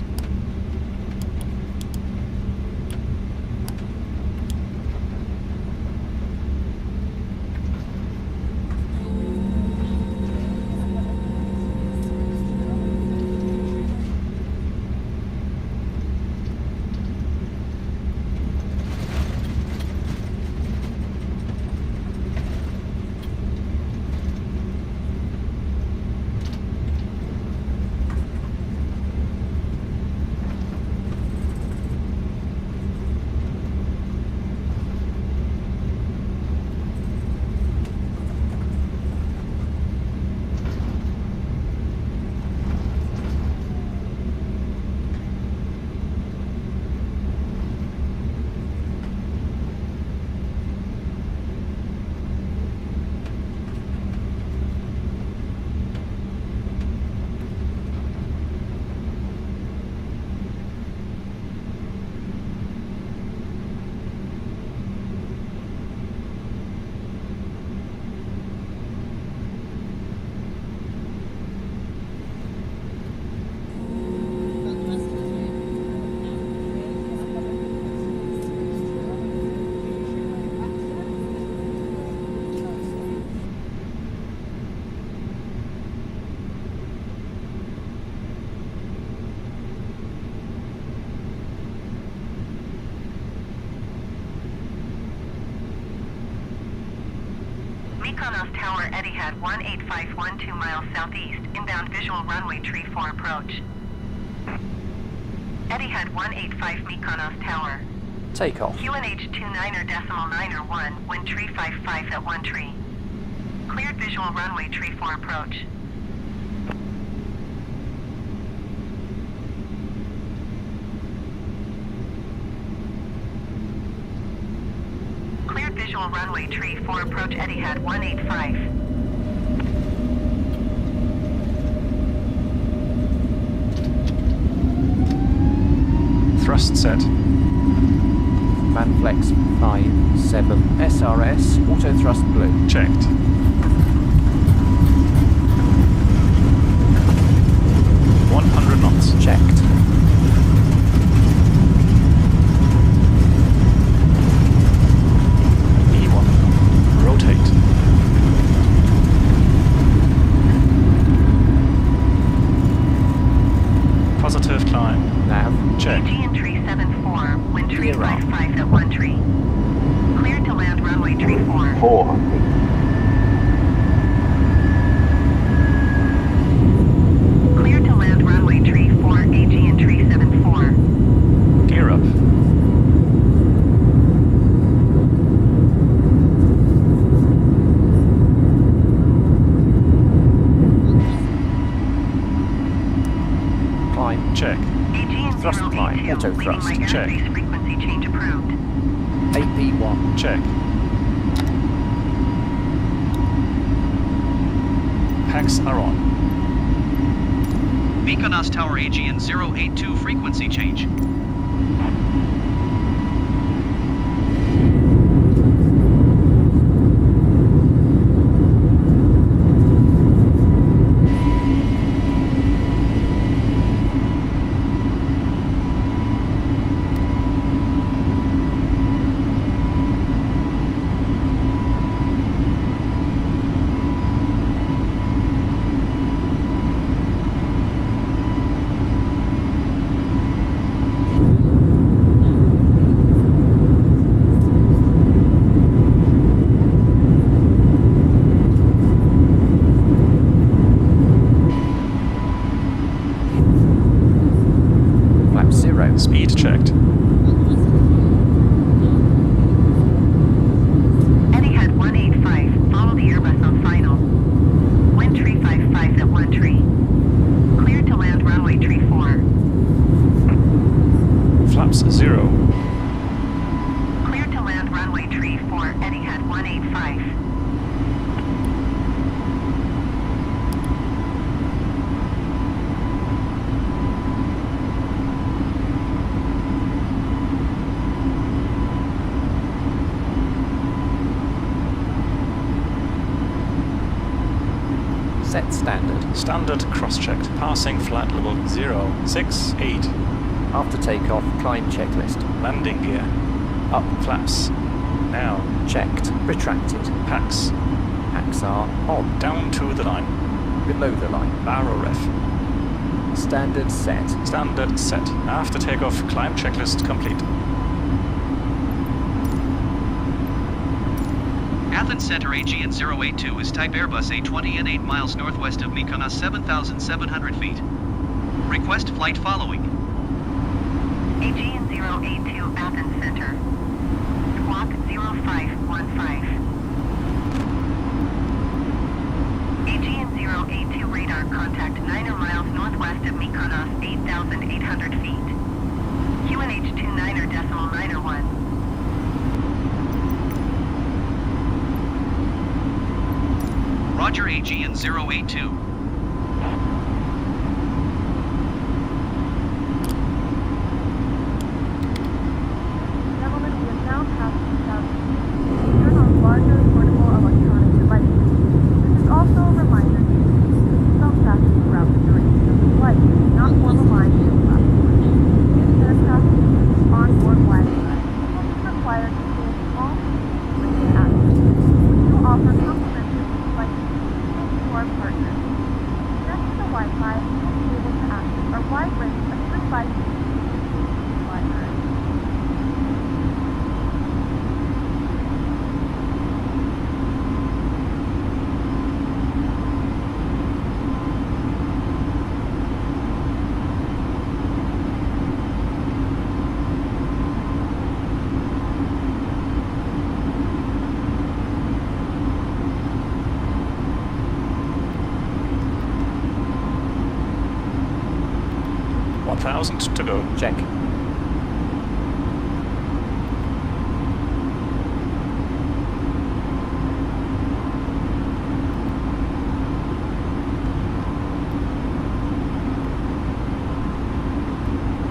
Mykonos Tower, Etihad 18512 miles southeast, inbound visual runway tree 4 approach. Etihad 185 Mykonos Tower. Takeoff. QNH 29.901, wind tree 55 at 1 tree. Cleared visual runway tree 4 approach. Cleared visual runway tree 4 approach Etihad 185. Thrust set. Manflex 57. SRS. Auto thrust blue. Checked. knots. Checked. E1. Rotate. Positive climb. Nav. Check. Aegean tree 74, wind tree 55 at 1 tree. Cleared to land runway tree 4. 400. Cleared to land runway tree 4, Aegean tree 74. Gear up. Climb. Check. Aegean Thrust climb. 082, Auto leading thrust. my Check. airspace frequency change approved. AP1. Check. Packs are on. Mykonos Tower Aegean 082 frequency change. Flap 0. Speed checked. Etihad 185, follow the Airbus on final. Wind tree 55 at 1 tree. Cleared to land runway tree 4. Flaps 0. Cleared to land runway tree 4, Etihad 185. Set standard. Standard cross-checked. Passing flight level 068. After takeoff, climb checklist. Landing gear. Up. Flaps. Now. Checked. Retracted. Packs. Packs are on. Down to the line. Below the line. Barrow ref. Standard set. Standard set. After takeoff, climb checklist complete. Athens Center Aegean 082 is type Airbus A20 and 8 miles northwest of Mykonos, 7,700 feet. Request flight following. Aegean 082 Athens Center. Squawk 0515. Aegean 082 radar contact 9 miles northwest of Mykonos, 8,800 feet. QNH 29.901. Roger, Aegean 082. Gentlemen, we have now passed 2,000 feet. Turn on larger portable electronic devices. This is also a reminder to keep your seatbelt fastened throughout the duration of the flight. Do not form a line to the platform. Use aircraft onboard Wi-Fi. People is required to stay in small seats with access. We do offer complimentary flight to our partners. Next to the Wi-Fi, you will be able to access our wide range of 3x2 library. To go. Check.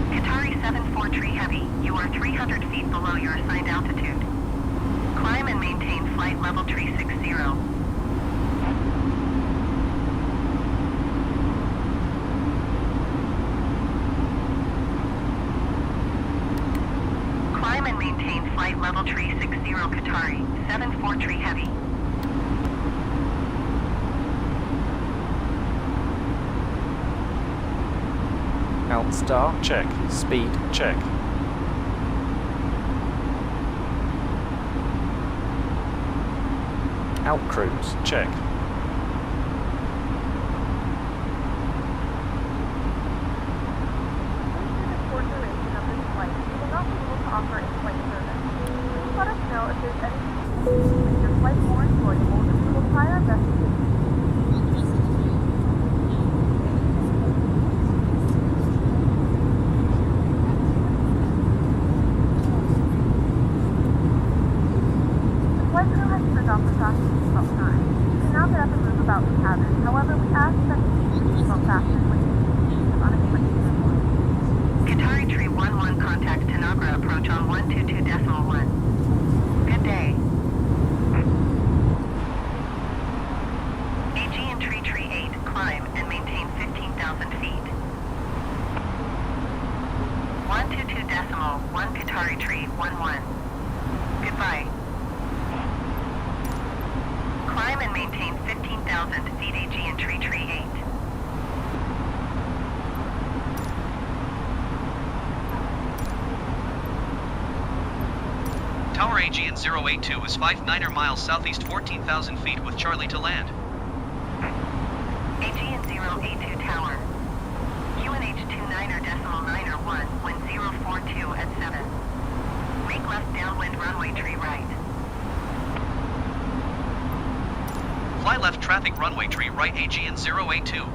Qatari 743 Heavy, you are 300 feet below your assigned altitude. Climb and maintain flight level 360. Climb and maintain flight level 360 Qatari 743 Heavy. Outstar. Check. Speed. Check. Outcruise. Check. Short duration of this flight, we will not be able to offer in-flight service. Please let us know if there's anything to make your flight more enjoyable, and we will try our best to do so. The flight crew has turned off the fasten seatbelt sign. You can now get up and move about the cabin. However, we ask that you keep your seatbelt fastened when you leave unexpected airport. Qatari Tree 11 contact Tanagra approach on 122.1. Good day. Aegean Tree 8, climb and maintain 15,000 feet. 122.1 Qatari Tree 11. Goodbye. Climb and maintain 15,000 feet Aegean Tree 8. Tower Aegean 082 is 59 miles southeast, 14,000 feet with Charlie to land. Aegean 082 Tower. QNH 29.901 when 042 at 7. Make left downwind runway tree right. Fly left traffic runway tree right Aegean 082.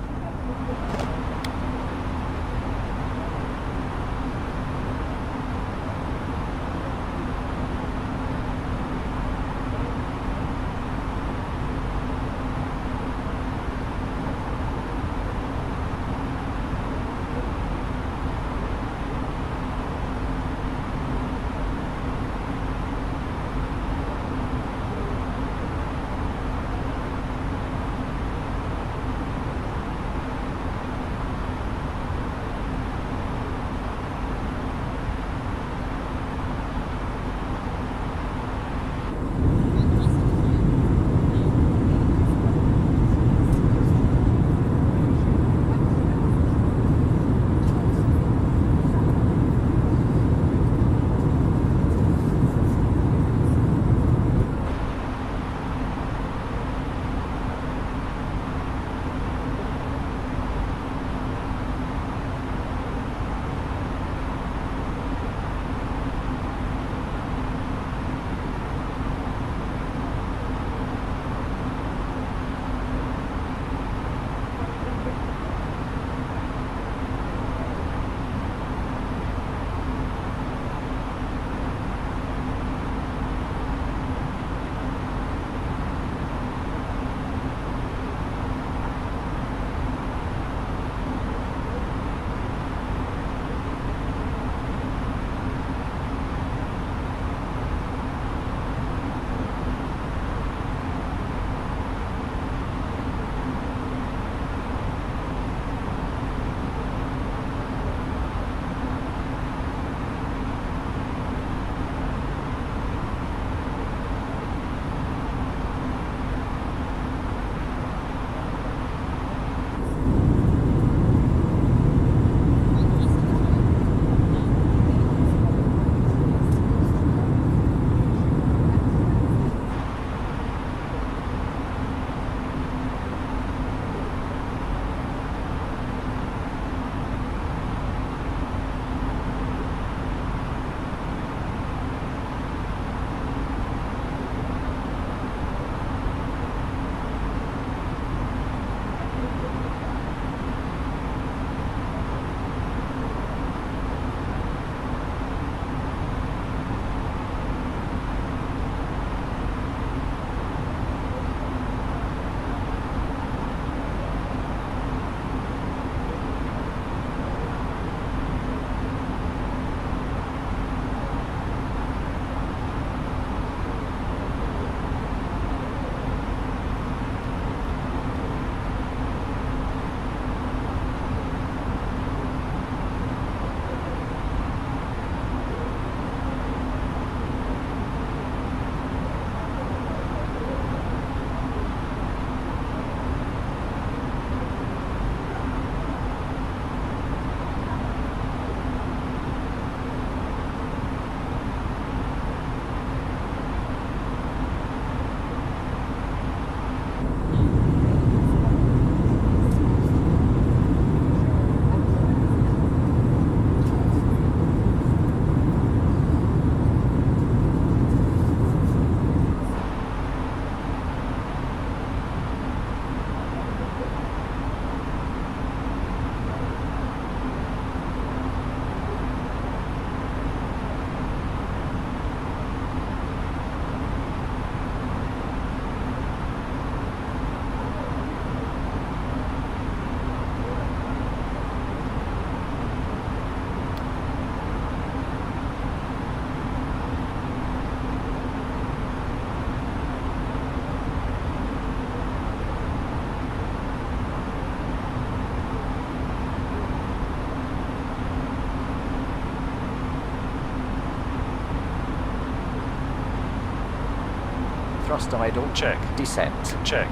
Thrust idle. Check. Descent. Check.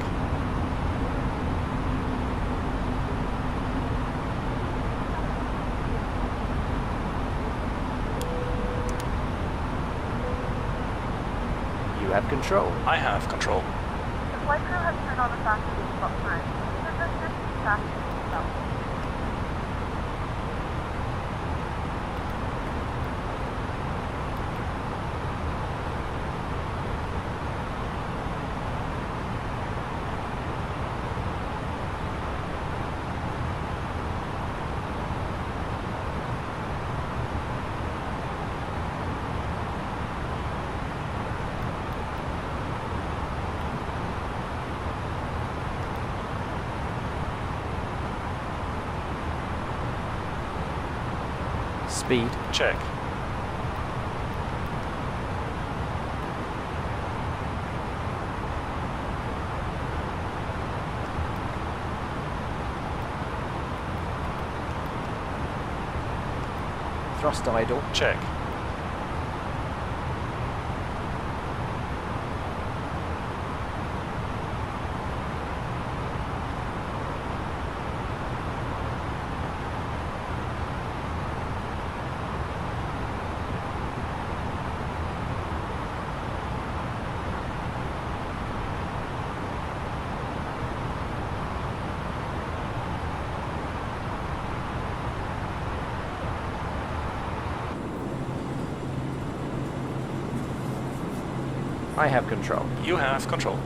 You have control. I have control. The flight crew has turned on the fasten seatbelt sign. Please assist your seat fasten seatbelt. Speed. Check. Thrust idle. Check. I have control. You have control.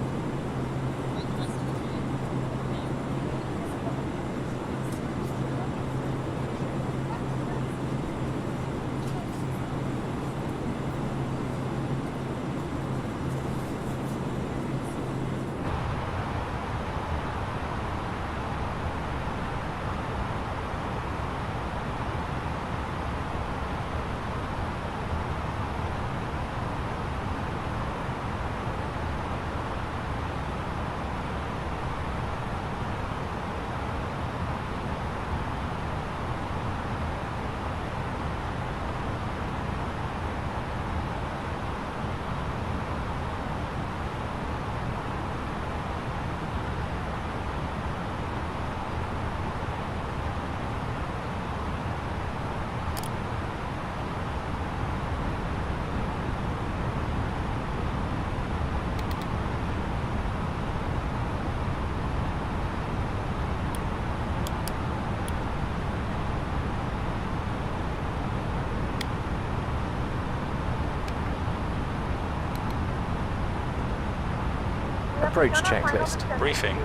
Approach checklist. Briefing.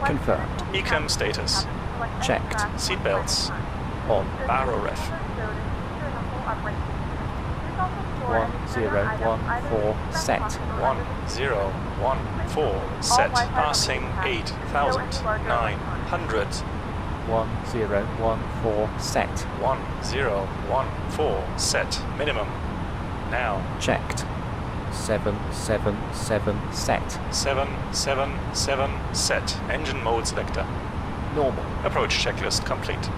Confirmed. Ecam status. Checked. Seatbelts. On. Baro ref. 1014 set. 1014 set. Passing 8,900. 1014 set. 1014 set. Minimum. Now. Checked. 777 set. 777 set. Engine mode selector. Normal. Approach checklist complete.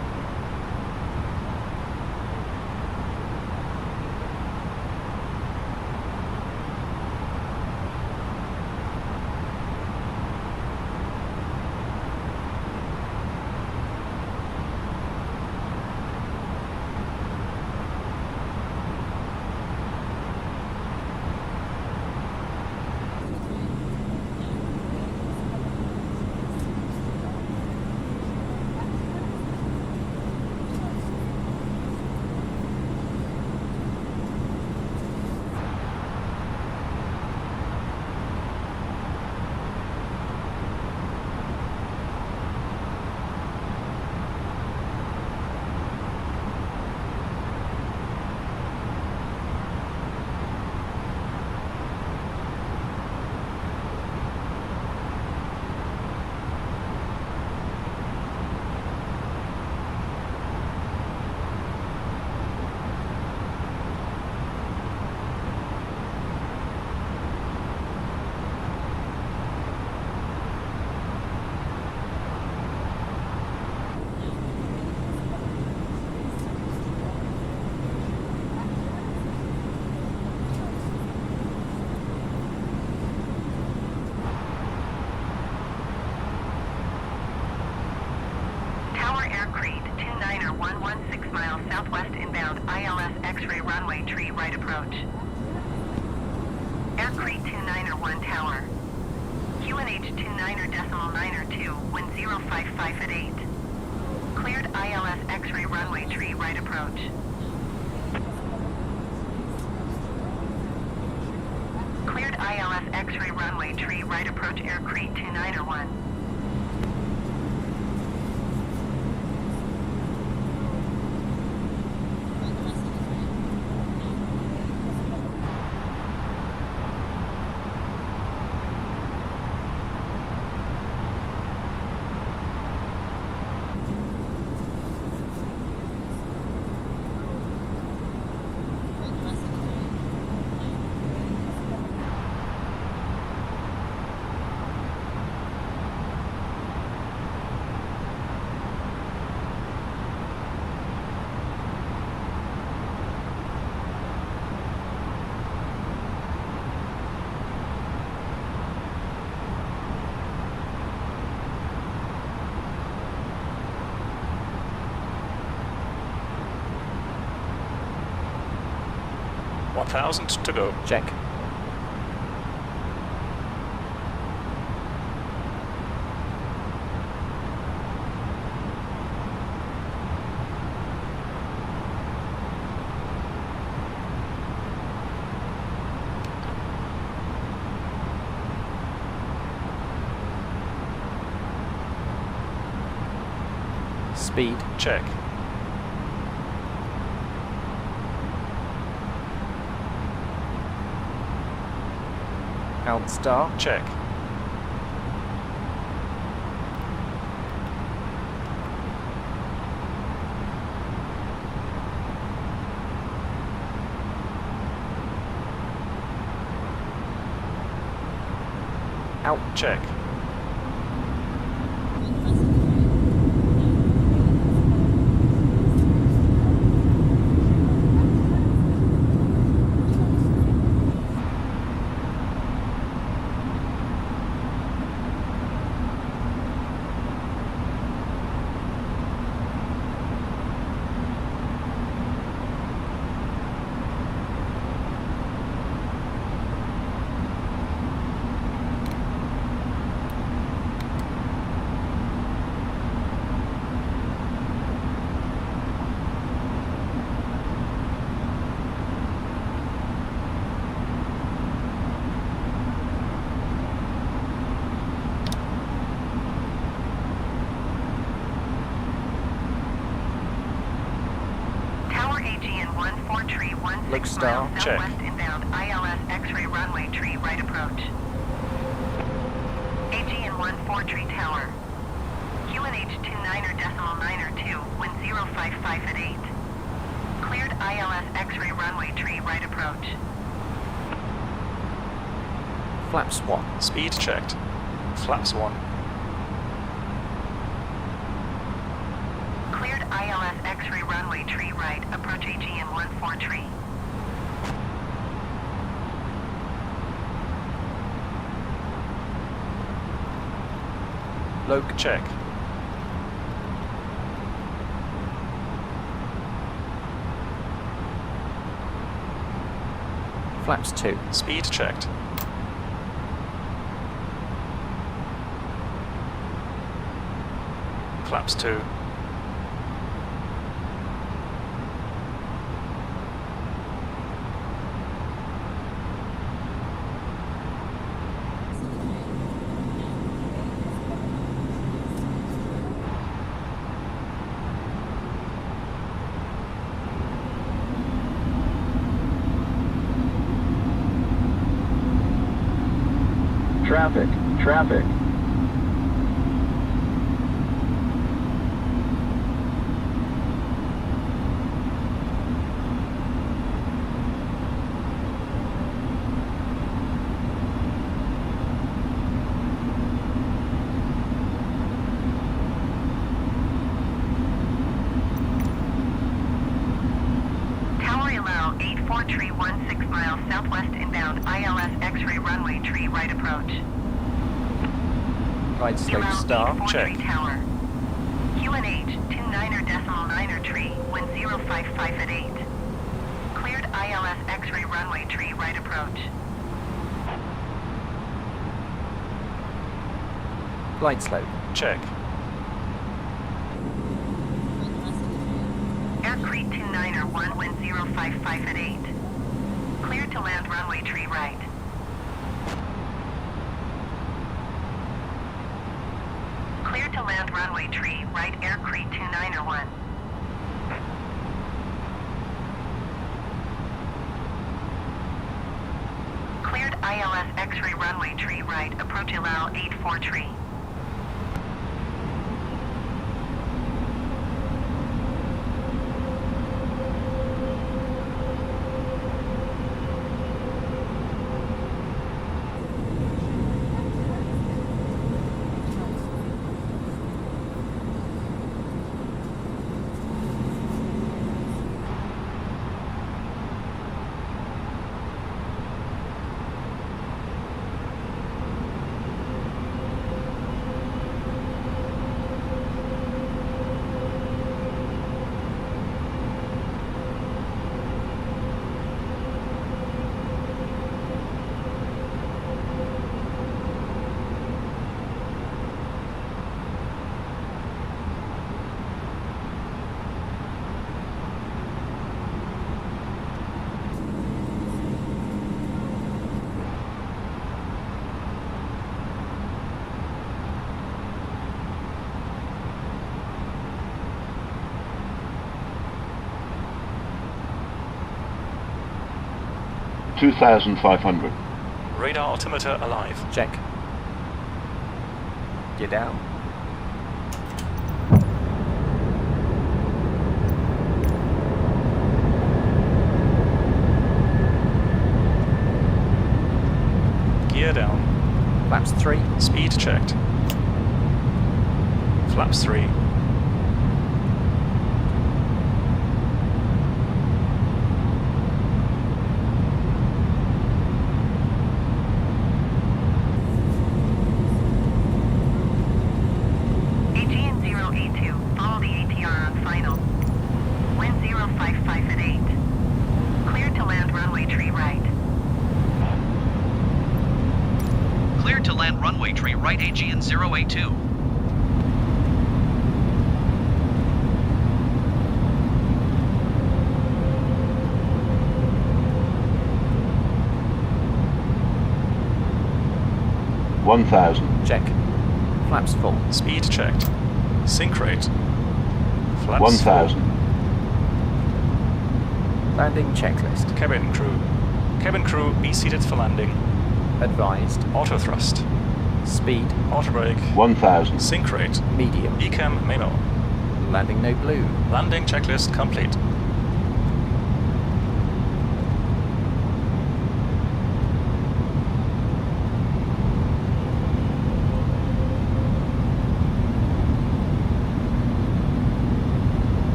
right approach. Air Crete 291 Tower. QNH 29er.902, wind 055 at 8. Cleared ILS X-ray runway tree right approach. Cleared ILS X-ray runway tree right approach Air Crete 291. $1,000 to go. Check. Speed. Check. Out star. Check. Out. Check. Aegean 14 tree 16 Look star. miles Check. southwest inbound ILS X-ray runway tree right approach. Aegean 14 tree tower. QNH 29er.902, wind 055 at 8. Cleared ILS X-ray runway tree right approach. Flaps 1. Speed checked. Flaps 1. Cleared ILS X-ray runway tree right, approach Aegean 14 tree. Loc. Check. Flaps 2. Speed checked. Flaps 2. Traffic, traffic. Tower 84 tree 16 miles southwest inbound ILS X-ray runway tree right approach. Right slope star. Check. Tower. QNH 29er.9er tree, wind 055 at 8. Cleared ILS X-ray runway tree right approach. Glide slope. Check. Air Crete 29er 1, wind 055 at 8. Cleared to land runway tree right. Cleared to land runway tree right, Air Crete 29er 1. Cleared ILS X-ray runway tree right, approach allow 84 tree. $2,500. Radar altimeter alive. Check. You're down. Gear down. Flaps 3. Speed checked. Flaps 3. Aegean 082, follow the ATR on final. Wind 055 at 8. Cleared to land runway tree right. Cleared to land runway tree right, Aegean 082. $1,000. Check. Flaps full. Speed checked. Sync rate. Flaps $1,000. Landing checklist. full. Cabin crew. Cabin crew, be seated for landing. Advised. Auto thrust. Speed. Auto brake. $1,000. Sync rate. Medium. ECAM memo. Landing no blue. Landing checklist complete.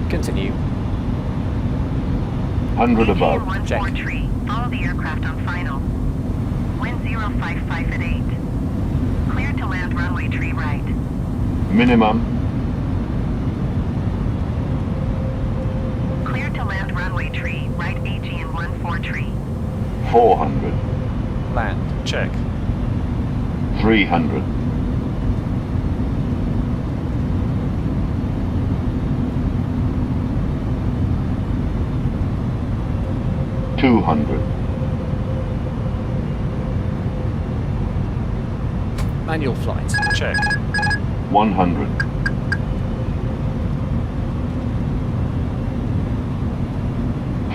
Continue. 100 Aegean above. 14 Check. tree, follow the aircraft on final. Wind 055 at 8. Cleared to land runway tree right. Minimum. Cleared to land runway tree right, Aegean 14 tree. 400. Land. Check. 300. 200. Manual flight. Check. 100.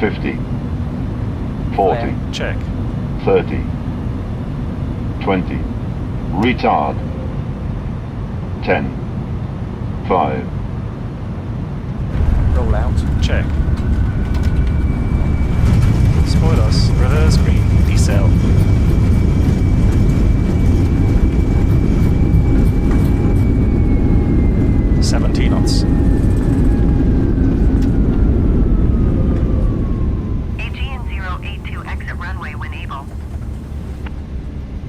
50. 40. Flare. Check. 30. 20. Retard. 10. 5. Roll out. Check. Spoil us. Reverse green. Decel. knots. Aegean 082 exit runway when able.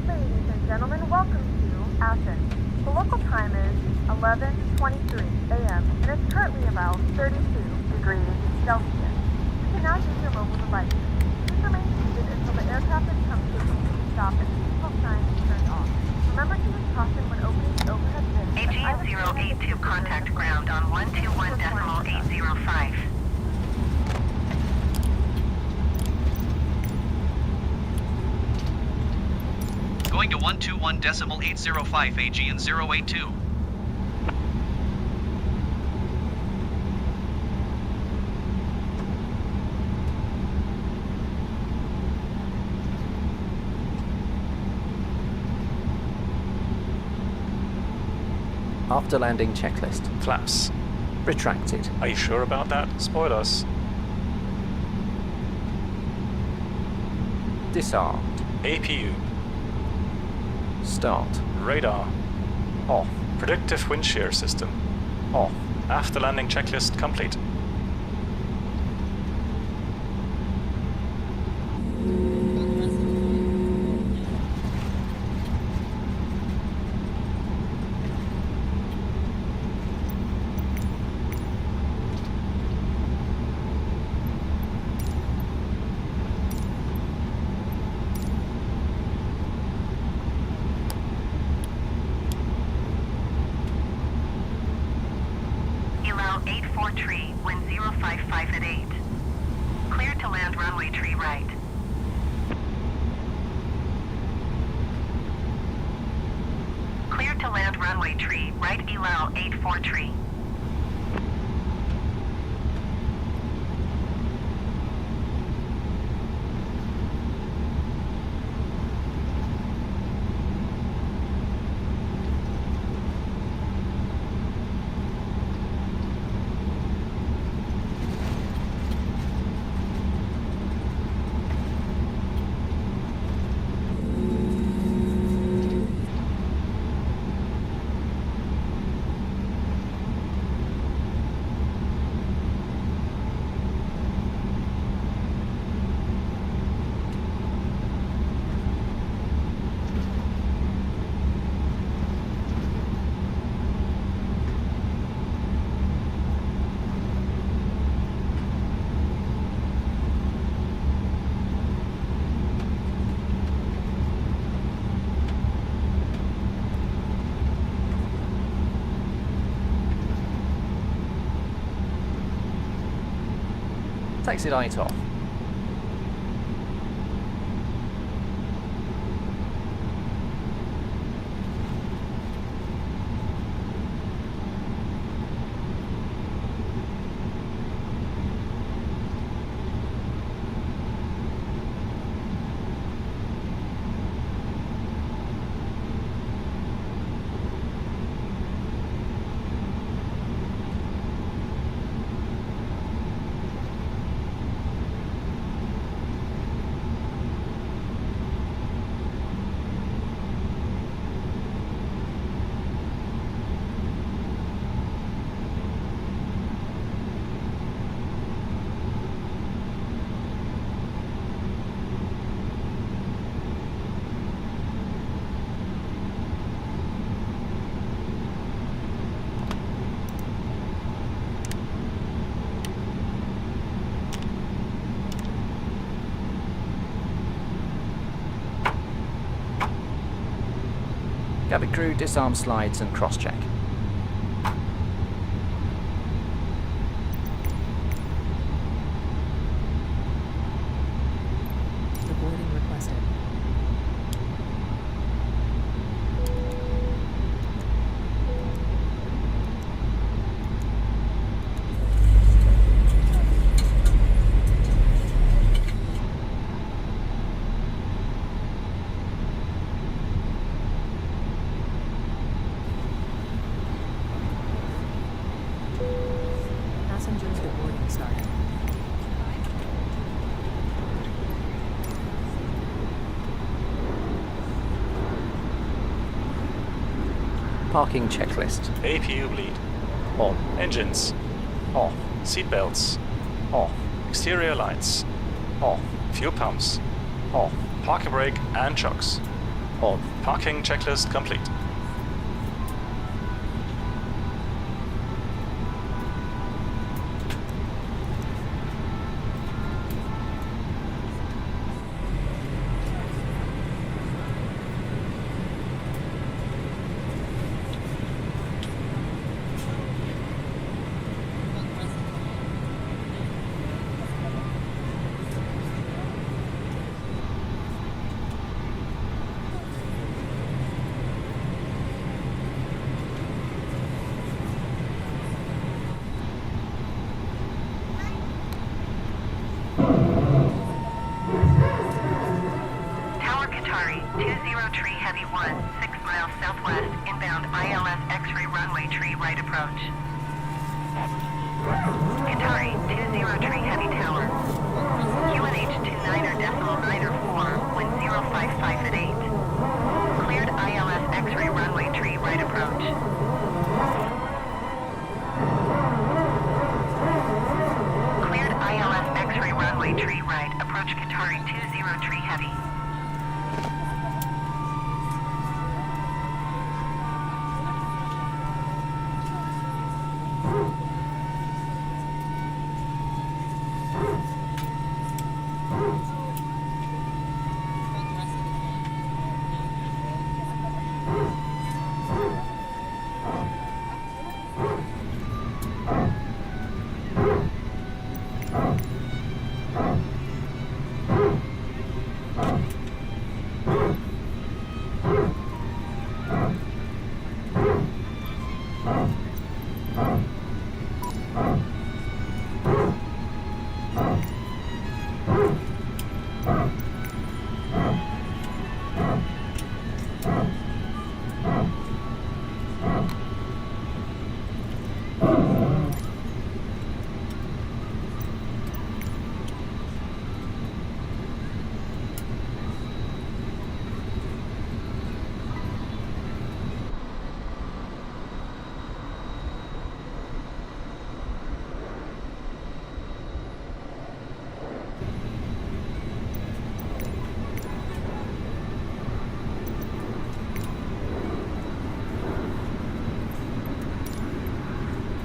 Ladies and gentlemen, welcome to Athens. The local time is 11:23 a.m. and it's currently about 32 degrees Celsius. You can now use your mobile devices. Please remain seated until the aircraft has come to a complete stop and the seatbelt sign is turned off. Remember to use caution when opening the overhead bin. Aegean 082 contact ground on 121.805. Going to 121.805 Aegean 082. After landing checklist. Flaps. Retracted. Are you sure about that? Spoil us. Disarmed. APU. Start. Radar. Off. Predictive wind shear system. Off. After landing checklist complete. Allow 84 tree, wind 055 at 8. Clear to land runway tree right. Clear to land runway tree right, allow 84 tree. Taxi light off. Cabin crew, disarm slides and cross-check. Deboarding requested. Parking checklist. APU bleed. On. Engines. Off. Seatbelts. Off. Exterior lights. Off. Fuel pumps. Off. Parking brake and shocks. On. Parking checklist complete. Tower Qatari, 203 Heavy 1, 6 miles southwest, inbound ILS X-ray runway tree right approach. Qatari, 203 Heavy Tower. QNH 29er decimal 9 or 4, wind 055 at 8. Cleared ILS X-ray runway tree right approach. Cleared ILS X-ray runway tree right, approach Qatari 203 Heavy.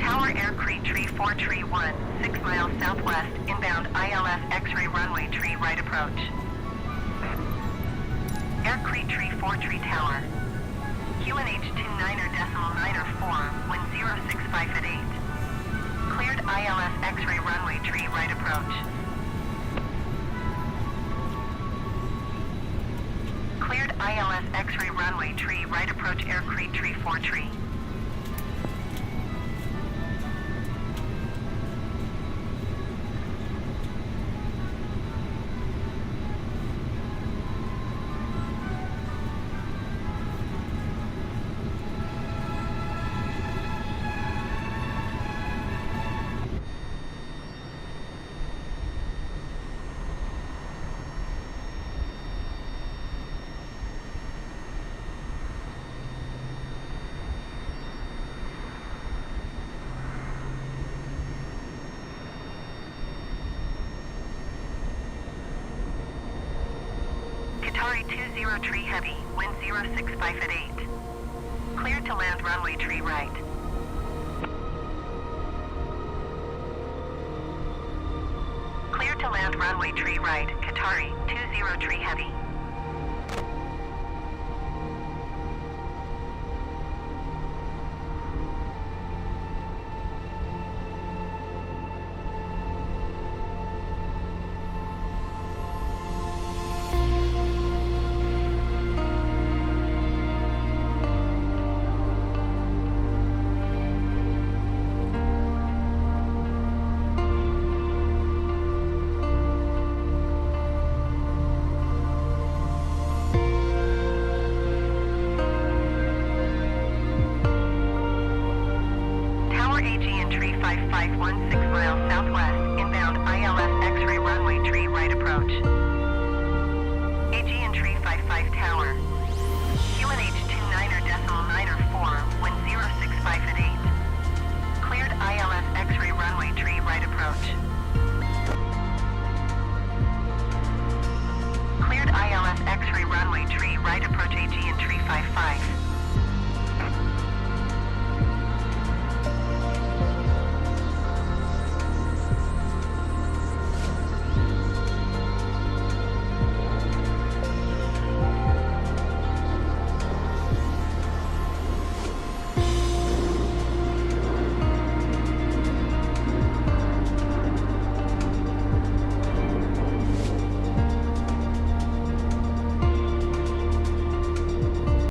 Tower Air Crete Tree 4 Tree 1, 6 miles southwest, inbound ILS X-ray runway tree right approach. Air Crete Tree 4 Tree Tower. QNH 29er decimal 9 or 4, wind 065 at 8. Cleared ILS X-ray runway tree right approach. Cleared ILS X-ray runway tree right approach Air Crete Tree 4 Tree. Qatari 203 Heavy, wind 065 at 8. Cleared to land runway tree right. Cleared to land runway tree right, Qatari 203 Heavy. Aegean Tree 5516 miles southwest, inbound ILS X-ray runway tree right approach. Aegean Tree 55 Tower. QNH 29er decimal 9 or 4, Aegean 355.